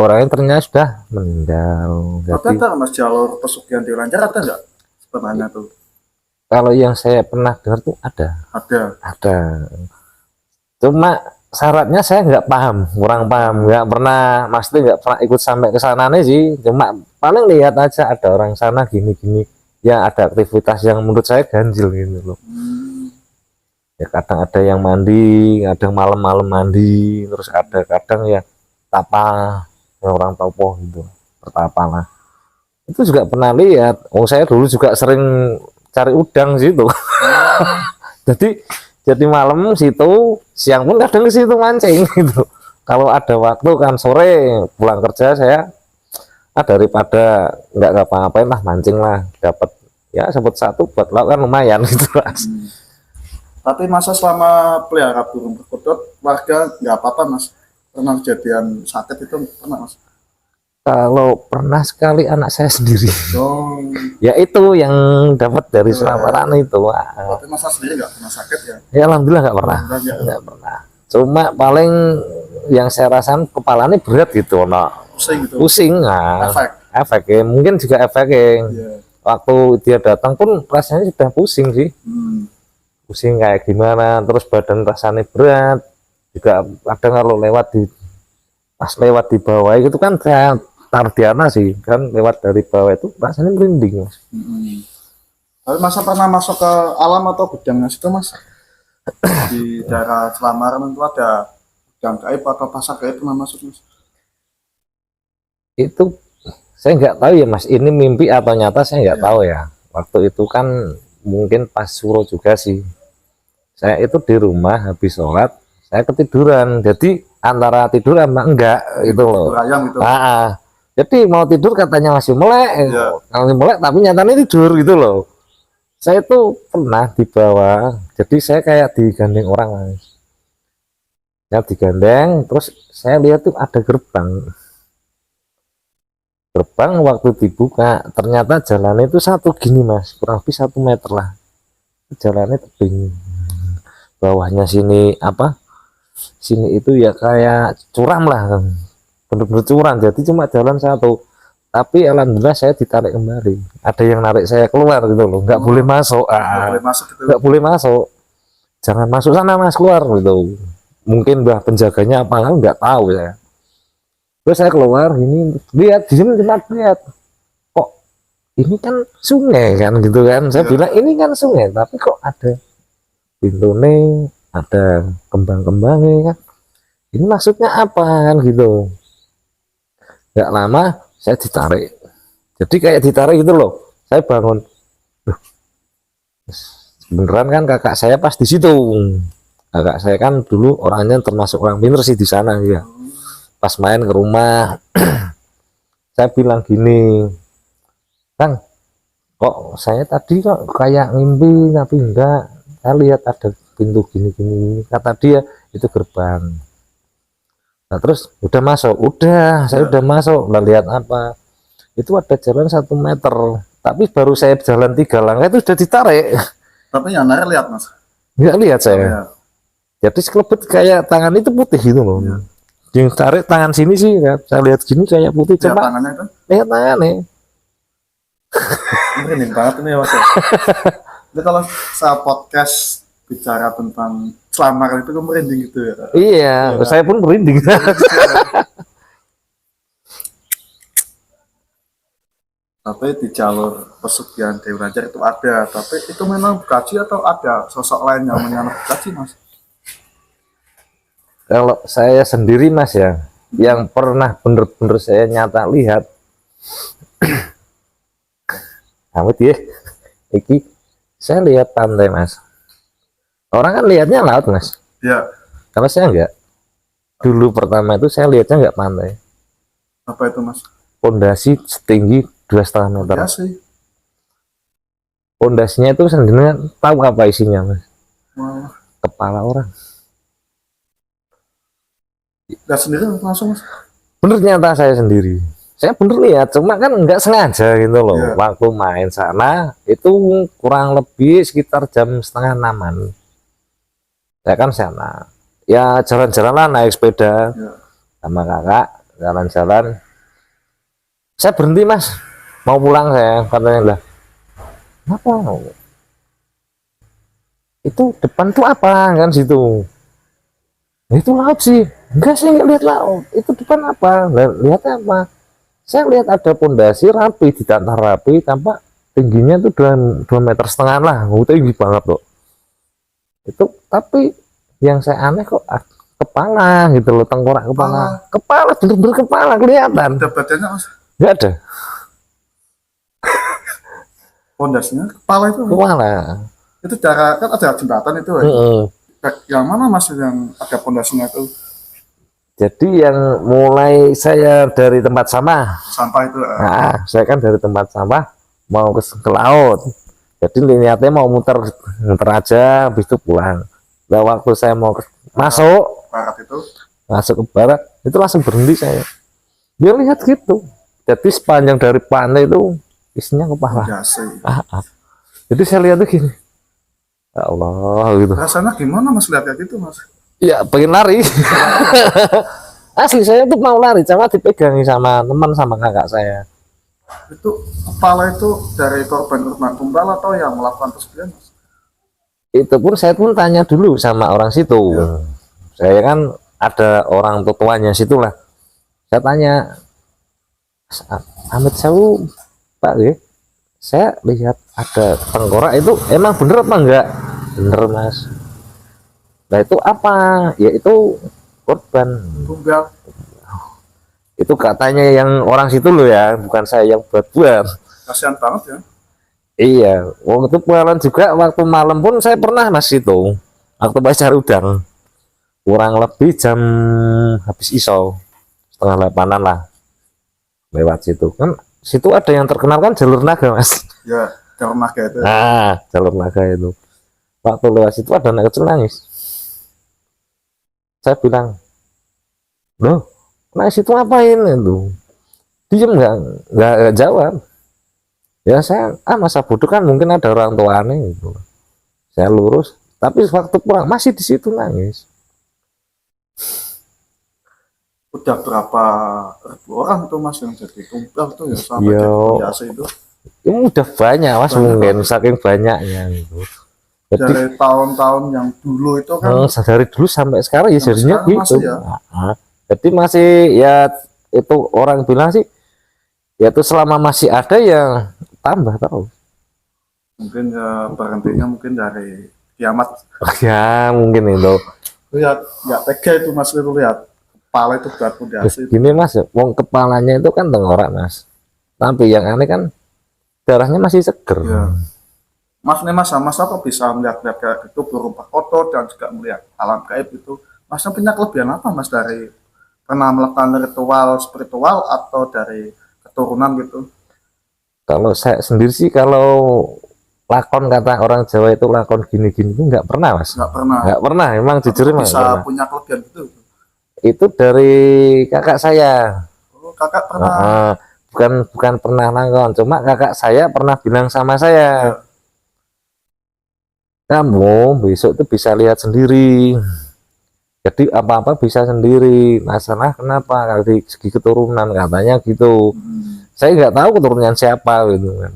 orangnya ternyata sudah meninggal. Tapi ada mas jalur pesugihan Dewi Lanjar ada nggak sebenarnya tuh? Kalau yang saya pernah dengar tuh ada. Cuma syaratnya saya nggak paham, kurang paham, nggak pernah, maksudnya nggak pernah ikut sampai ke sana nih sih. Cuma paling lihat aja ada orang sana gini-gini, ya ada aktivitas yang menurut saya ganjil gitu loh. Ya kadang ada yang mandi, ada malam-malam mandi, terus ada kadang ya tapa, yang orang topo gitu, pertapa lah. Itu juga pernah lihat. Oh saya dulu juga sering cari udang situ. Jadi malam situ, siang pun kadang ke situ mancing gitu. Kalau ada waktu kan sore pulang kerja saya, daripada nggak ngapa-ngapain lah mancing lah, dapat ya sebut satu buat lauk kan lumayan gitu mas. Tapi masa selama pelihara burung perkutut warga nggak apa-apa mas? Pernah kejadian sakit itu pernah mas? Kalau pernah sekali anak saya sendiri. Ya itu yang dapat dari Selamaran itu. Tapi masa sendiri nggak pernah sakit ya? Ya alhamdulillah nggak pernah. Nggak pernah. Cuma paling yang saya rasakan kepalanya berat gitu, pusing gitu. Pusing, efek ya, mungkin juga efeknya. Waktu dia datang pun rasanya sudah pusing sih. Pusing kayak gimana, terus badan rasanya berat. Juga kadang kalau pas lewat di bawah itu kan kayak Tardiana sih kan, lewat dari bawah itu rasanya merinding mas. Tapi masa pernah masuk ke alam atau gudang situ mas? Di daerah Selamaran itu ada gudang gaib atau pasar gaib pernah masuk mas? Itu saya nggak tahu ya mas, ini mimpi atau nyata saya nggak tahu ya. Waktu itu kan mungkin pas suruh juga sih, saya itu di rumah habis sholat saya ketiduran, jadi antara tidur sama enggak itu loh. Jadi mau tidur katanya masih melek, tapi nyatanya tidur gitu loh. Saya tuh pernah di bawah, jadi saya kayak digandeng orang mas. Ya digandeng, terus saya lihat tuh ada gerbang. Gerbang waktu dibuka, ternyata jalannya itu satu gini mas, kurang lebih 1 meter lah. Jalannya tebing. Bawahnya sini sini itu ya kayak curam lah, bener-bener curam, jadi cuma jalan satu. Tapi alhamdulillah saya ditarik kembali, ada yang narik saya keluar gitu loh, nggak boleh masuk, nggak boleh masuk, jangan masuk sana mas, keluar gitu. Mungkin penjaganya apa nggak tahu saya. Terus saya keluar, ini lihat di sini, lihat kok ini kan sungai kan gitu kan. Saya bilang ini kan sungai, tapi kok ada pintu nih ada kembang-kembangnya kan, ini maksudnya apa kan gitu. Nggak lama saya ditarik, jadi kayak ditarik gitu loh, saya bangun. Duh, beneran kan kakak saya pas di situ. Kakak saya kan dulu orangnya termasuk orang pinter sih di sana ya. Pas main ke rumah, saya bilang gini, Kang, kok saya tadi kok kayak ngimpi tapi enggak, saya lihat ada pintu gini-gini, kata dia itu gerbang. Nah terus udah masuk, udah saya udah masuk, nggak lihat apa, itu ada jalan 1 meter, tapi baru saya jalan 3 langkah itu udah ditarik. Tapi yang narik lihat mas. Nggak lihat saya. Lihat. Jadi sekelebet kayak tangan itu putih gitu loh. Iya. Yang tarik tangan sini sih ya, saya lihat gini kayak putih, Lihat coba tangannya itu. lihat tangannya. Merinding banget ini mas ya. Jadi kalau saya podcast bicara tentang selamar itu kan merinding gitu ya. Iya, saya pun merinding. Tapi di jalur pesugihan Dewi Lanjar itu ada, tapi itu memang Begaji atau ada sosok lain yang menyamar Begaji mas? Kalau saya sendiri mas ya, yang pernah bener-bener saya nyata lihat, amit ya, iki saya lihat pantai mas. Orang kan lihatnya laut mas, Ya. kalau saya enggak. Dulu pertama itu saya lihatnya enggak pantai, Apa itu mas? pondasi setinggi 2,5 meter. Ya sih. Pondasinya itu sendiri tahu apa isinya mas? Wah. Kepala orang. Lihat sendiri langsung mas? Bener nyata saya sendiri. Saya bener lihat, cuma kan nggak sengaja gitu loh. Iya. Waktu main sana itu kurang lebih sekitar jam setengah 6-an. Saya kan sana, ya jalan-jalan lah naik sepeda Ya. sama kakak, jalan-jalan. Saya berhenti mas, mau pulang saya, katanya lah. Kenapa? Itu depan tuh apa kan situ? Nah, itu laut sih. Enggak sih nggak lihat laut. Itu depan apa? Lihat apa? Saya lihat ada pondasi rapi, ditata rapi, tampak tingginya itu 2,5 meter lah, tinggi banget loh. Itu tapi yang saya aneh kok kepala gitu loh, tengkorak kepala bener-bener kepala kelihatan. Ada badannya mas? Nggak ada Pondasinya kepala itu. kepala. Itu cara kan ada jembatan itu. Yang mana mas yang ada pondasinya itu? Jadi yang mulai saya dari tempat sampah, Sampah itu. nah, saya kan dari tempat sampah mau ke laut. Jadi niatnya mau muter aja, habis itu pulang. Nah, waktu saya mau masuk Barat itu. ke barat, itu langsung berhenti saya. Dia lihat gitu. Jadi sepanjang dari pantai itu isinya kepala. Ya sih. Jadi saya lihat tuh gini, ya Allah gitu. Rasanya gimana mas lihat kayak gitu mas? Ya pengen lari. Asli saya tuh mau lari, cuma dipegangi sama teman sama kakak saya. Itu kepala itu dari korban tunggal atau yang melakukan pesugihan mas? Itu pun saya pun tanya dulu sama orang situ. Ya. Saya kan ada orang tuanya situ lah. Saya tanya, Amit Sewu Pak ya, saya lihat ada tengkorak itu emang bener apa enggak? Bener mas. Nah itu apa? Ya itu korban Tunggal. itu katanya yang orang situ loh ya, bukan saya yang buat-buat. Kasihan banget ya. Iya, waktu itu pengalaman juga waktu malam pun saya pernah mas itu, waktu pas cari udang, kurang lebih jam habis isya 7:30 lah, lewat situ kan, situ ada yang terkenal kan jalur naga mas. Ya, jalur naga itu. Nah, jalur naga itu, waktu lewat situ ada anak kecil nangis. Saya bilang, loh, nangis itu ngapain itu? Diem nggak jawab. Ya saya masa bodoh kan, mungkin ada orang tuanya gitu. Saya lurus, tapi waktu pulang masih di situ nangis. Udah berapa ribu orang tuh mas yang jadi tunggal tuh ya sampai Yo, jadi biasa itu? ini udah banyak mas, mungkin saking banyaknya gitu. Jadi Dari tahun-tahun yang dulu itu kan. dari dulu sampai sekarang ya Sampai jadinya sekarang gitu. masih ya? Jadi masih ya, itu orang bilang sih, ya itu selama masih ada yang tambah terus. Mungkin ya berhentinya mungkin dari kiamat. Ya mungkin itu. Lihat, nggak tega itu mas, itu lihat kepala itu berat Terus pondasi itu. gini mas, wong kepalanya itu kan tengkorak mas, tapi yang aneh kan darahnya masih seger. Ya. Mas nih mas apa bisa melihat-lihat kayak gitu berupa foto dan juga melihat alam gaib itu. Masnya punya kelebihan apa mas dari pernah melakukan ritual spiritual atau dari keturunan gitu? Kalau saya sendiri sih, kalau lakon kata orang Jawa itu lakon gini-gini itu nggak pernah mas, Nggak pernah. nggak pernah, emang jujur emang nggak Bisa pernah. punya kelebihan gitu. Itu dari kakak saya. Oh, kakak pernah. Heeh. Bukan pernah lakon, cuma kakak saya pernah bilang sama saya, Ya. kamu besok tuh bisa lihat sendiri, jadi apa-apa bisa sendiri. Masalah kenapa, dari segi keturunan katanya gitu. Saya nggak tahu keturunan siapa gitu kan,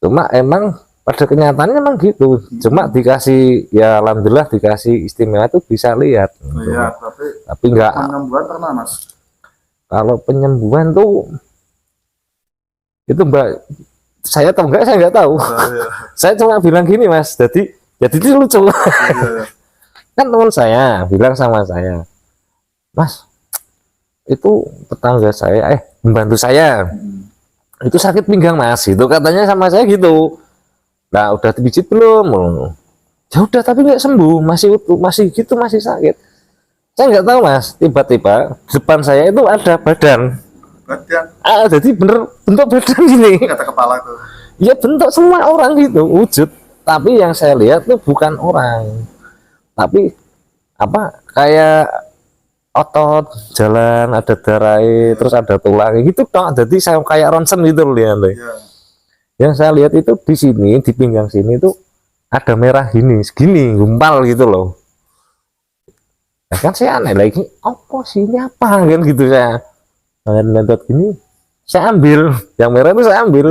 cuma emang pada kenyataannya emang gitu. Cuma dikasih, ya alhamdulillah dikasih istimewa tuh bisa lihat gitu. Iya, Tapi nggak, penyembuhan pernah mas. kalau penyembuhan tuh itu mbak, saya tahu nggak, saya nggak tahu. Iya, Saya cuma bilang gini mas, jadi itu lucu. iya. Kan teman saya bilang sama saya, mas itu tetangga saya, membantu saya itu sakit pinggang mas, itu katanya sama saya gitu. Nah udah dipijit belum? Ya udah, tapi nggak sembuh, masih utuh, masih gitu, masih sakit. Saya nggak tahu mas, tiba-tiba depan saya itu ada badan. Badan, Jadi bener bentuk badan gini. kata kepala tuh. Ya bentuk semua orang gitu, wujud. Tapi yang saya lihat tuh bukan orang, tapi apa, kayak otot jalan, ada darah, terus ada tulang gitu toh. Jadi saya kayak ronsen gitu loh lihat. Iya. Yang saya lihat itu di sini, di pinggang sini tuh ada merah gini, segini, gumpal gitu loh. Nah, kan saya aneh lagi, apa sih ini, apa kan gitu. Saya nonton gini, saya ambil yang merah itu, saya ambil.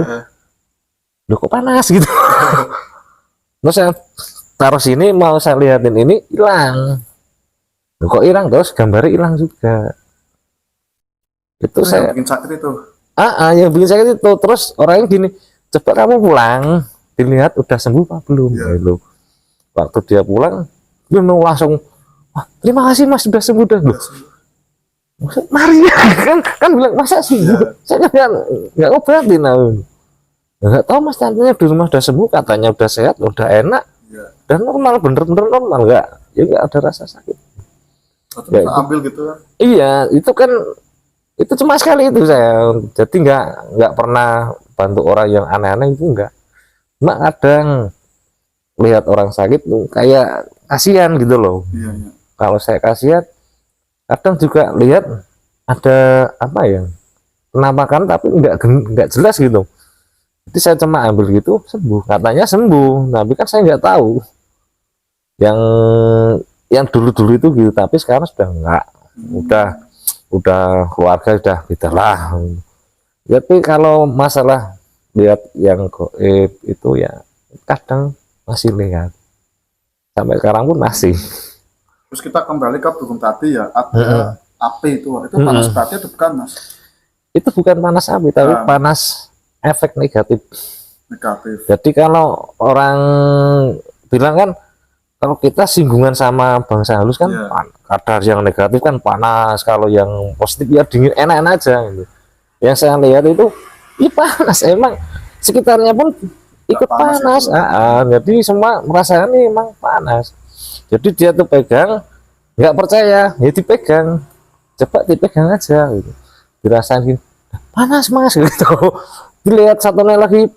Loh kok panas gitu. Terus saya taruh sini, mau saya lihatin, ini hilang. Loh kok hilang, terus gambarnya hilang juga. Itu Itu yang saya, bikin sakit itu. yang bikin sakit itu. Terus orangnya gini, coba kamu pulang, dilihat udah sembuh apa belum. Iya. Gitu. Waktu dia pulang, dia mau langsung, wah, terima kasih mas sudah sembuh dah. Loh, maksud, mari kan bilang masa sembuh. Saya nggak ngobatin. Nggak tahu mas, tantenya di rumah udah sembuh, katanya udah sehat, udah enak, Iya. dan normal, bener-bener normal, nggak, ya nggak ada rasa sakit. Atau Ya, kita itu. ambil gitu kan. Iya, itu kan, itu cuma sekali itu saya. Jadi nggak pernah bantu orang yang aneh-aneh, itu nggak. Cuma kadang lihat orang sakit tuh kayak kasihan gitu loh. Iya, iya. Kalau saya kasihan, kadang juga lihat ada apa ya, penampakan tapi nggak jelas gitu. Jadi saya cuma ambil gitu, sembuh, katanya sembuh, tapi kan saya nggak tahu yang dulu-dulu itu gitu. Tapi sekarang sudah enggak, udah keluarga udah beda lah. Tapi kalau masalah lihat yang goib itu ya kadang masih lihat, sampai sekarang pun masih. Terus kita kembali ke burung tadi ya, ada api itu panas berarti itu bukan mas? Itu bukan panas api, tapi Nah. panas efek negatif. Negatif. Jadi kalau orang bilang kan, kalau kita singgungan sama bangsa halus kan, Iya. kadar yang negatif kan panas, kalau yang positif ya dingin, enak-enak aja gitu. Yang saya lihat itu iya panas, emang sekitarnya pun ikut panas panas. Jadi semua merasakan ini emang panas. Jadi dia tuh pegang, nggak percaya ya dipegang, coba dipegang aja gitu, dirasain gini, panas mas gitu. Dilihat satunya lagi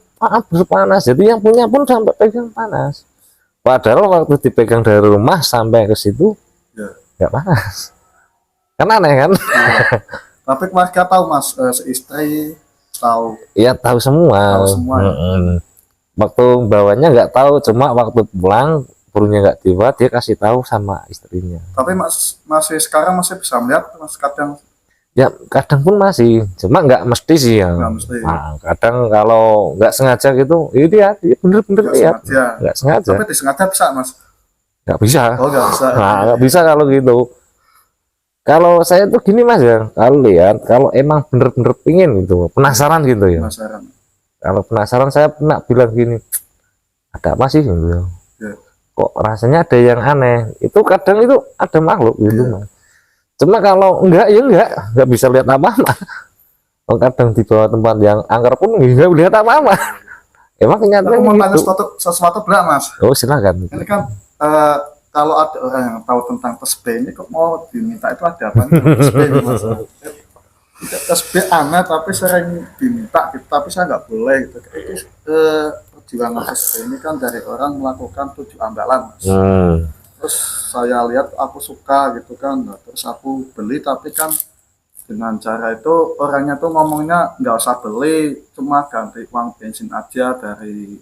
panas, jadi yang punya pun sampai pegang panas. Padahal waktu dipegang dari rumah sampai ke situ Ya. nggak panas. Kan aneh kan? Tapi keluarga tahu mas, seistri tahu. Iya tahu semua. Tahu semua, ya. Waktu bawanya nggak tahu, cuma waktu pulang burungnya nggak tiba, dia kasih tahu sama istrinya. Tapi mas masih sekarang masih bisa melihat mas kadang. Ya kadang pun masih, cuma nggak mesti sih ya. Nggak mesti. Nah, kadang kalau nggak sengaja gitu, ini dia bener-bener Nggak lihat, sengaja. nggak sengaja, Tapi disengaja bisa mas. nggak bisa. Oh nggak bisa. Nah, nggak bisa kalau gitu. Kalau saya tuh gini mas ya, kalau lihat, kalau emang bener-bener pingin gitu, penasaran gitu ya. Penasaran. Kalau penasaran saya pernah bilang gini, ada apa sih gitu. Ya. kok rasanya ada yang aneh. Itu kadang itu ada makhluk gitu Mas. Cuma kalau enggak ya enggak bisa lihat apa-apa. Oh, kadang di bawah tempat yang angker pun enggak lihat apa-apa. Emang Aku kenyataannya mau tanya gitu. sesuatu berat Mas. Oh silakan. Ini kan kalau ada orang yang tahu tentang tasbih ini kok mau diminta itu ada apa nih tasbih ini Mas? Tasbih aneh tapi sering diminta gitu, tapi saya nggak boleh gitu. Itu perjuangan tasbih ini kan dari orang melakukan 7 ambalan Mas. Terus saya lihat aku suka gitu kan, nah, terus aku beli tapi kan dengan cara itu orangnya tuh ngomongnya nggak usah beli, cuma ganti uang bensin aja dari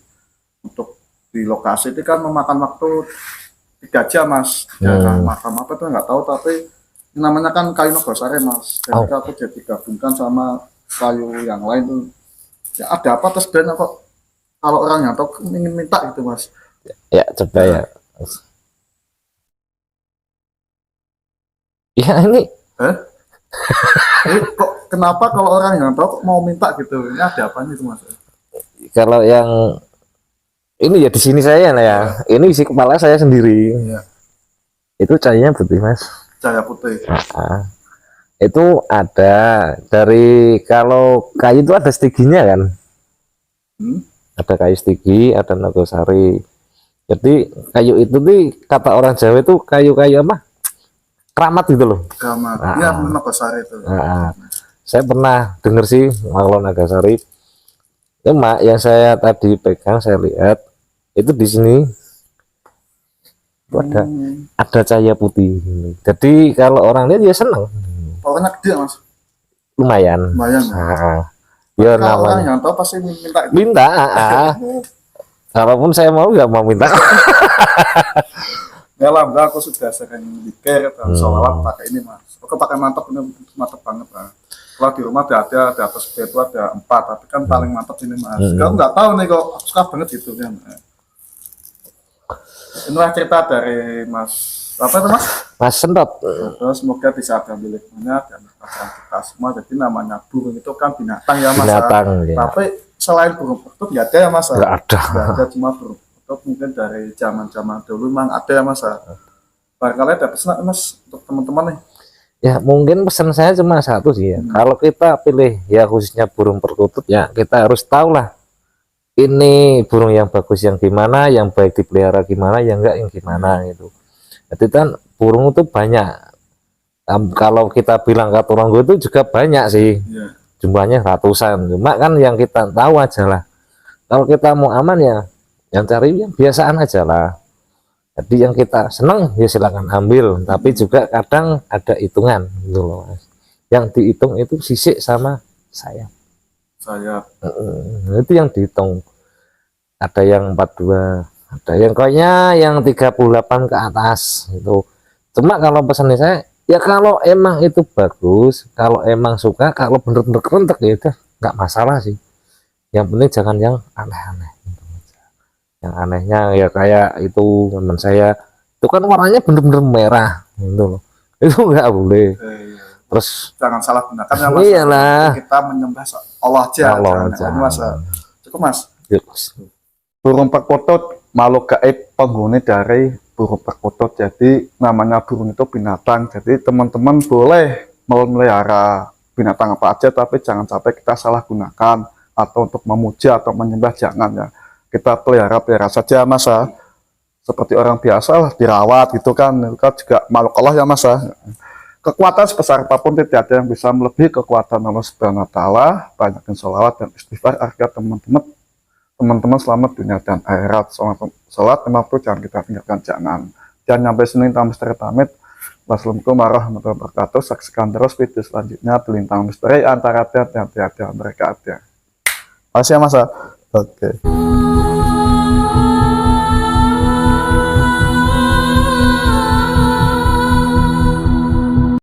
untuk di lokasi itu kan memakan waktu 3 jam Mas. Daerah makam apa tuh nggak tahu tapi namanya kan kayu nogosari Mas. Jadi aku jadi gabungkan sama kayu yang lain tuh. Ya ada apa terus sebenarnya kok kalau orang yang tahu ingin minta gitu Mas. Ya coba ya. Ya ini Kok kenapa kalau orang yang tahu kok mau minta gitu? Ini ada apa nih Mas? kalau yang ini ya di sini saya lah ya. Ini isi kepala saya sendiri. Iya. Itu cahayanya putih Mas. Cahaya putih. Nah, itu ada dari kalau kayu itu ada stiginya kan. Ada kayu stigi, ada nogosari. Jadi kayu itu tuh kata orang Jawa itu kayu-kayu apa? Keramat gitu loh. Keramat. Iya, nogosari itu. Saya pernah dengar sih kalau Nagasari. Cuma yang saya tadi pegang saya lihat itu di sini itu ada cahaya putih. Jadi kalau orang lihat ya senang. Orangnya gede Mas. Lumayan. Lumayan. Ya Kalau orang namanya. yang tahu pasti minta itu. Minta. Kalaupun saya mau nggak mau minta. Ya lah, aku sudah sering dikir dan sholawat pakai ini Mas. Aku pakai mantap, ini mantap banget Mas. Kalau di rumah ada di atas itu ada 4, tapi kan paling mantap ini Mas. Kalau nggak tahu nih kok aku suka banget gitu kan. Inilah cerita dari Mas apa itu Mas? Mas Sentot. Terus semoga bisa ambil hikmahnya dan kita semua. Jadi namanya burung itu kan binatang ya Mas. Binatang. Ya. Tapi selain burung perkutut nggak ada ya Mas? Nggak ada. Nggak ada, cuma burung perkutut mungkin dari zaman-zaman dulu memang ada ya Mas. Barangkali ada pesan Mas untuk teman-teman nih. Ya mungkin pesan saya cuma satu sih ya. Kalau kita pilih ya khususnya burung perkutut ya kita harus tahu lah ini burung yang bagus yang gimana, yang baik dipelihara gimana, yang enggak yang gimana gitu. Jadi kan burung itu banyak. Kalau kita bilang katuranggo itu juga banyak sih. Jumlahnya ratusan. Cuma kan yang kita tahu aja lah. Kalau kita mau aman ya yang cari yang biasaan aja lah. Jadi yang kita senang ya silakan ambil, tapi juga kadang ada hitungan gitu loh Mas. Yang dihitung itu sisik sama sayap. Itu yang dihitung. Ada yang 42, ada yang kayaknya yang 38 ke atas itu. Cuma kalau pesannya saya ya kalau emang itu bagus, kalau emang suka, kalau bener-bener kerentek ya udah nggak masalah sih. Yang penting jangan yang aneh-aneh. Yang anehnya ya kayak itu teman saya itu kan warnanya bener-bener merah gitu loh, itu nggak boleh. Terus jangan salah gunakan ya Mas. Iyalah. Kita menyembah Allah aja. Allah aja. Mas. Cukup Mas. Burung perkutut makhluk gaib penghuni dari burung perkutut. Jadi namanya burung itu binatang. Jadi teman-teman boleh memelihara binatang apa aja, tapi jangan sampai kita salah gunakan atau untuk memuja atau menyembah, jangan ya. Kita pelihara saja Mas. Seperti orang biasa lah, dirawat gitu kan. Itu kan juga makhluk Allah ya Mas. Kekuatan sebesar apapun tidak ada yang bisa melebihi kekuatan Allah Subhanahu wa taala. Banyakin sholawat dan istighfar agar teman-teman selamat dunia dan akhirat. Sholat memang itu jangan kita tinggalkan, jangan sampai Senin Misteri pamit. Wassalamualaikum warahmatullahi wabarakatuh. Saksikan terus video selanjutnya Bintang Misteri antara tiap mereka ada. Masih ya Mas. Oke.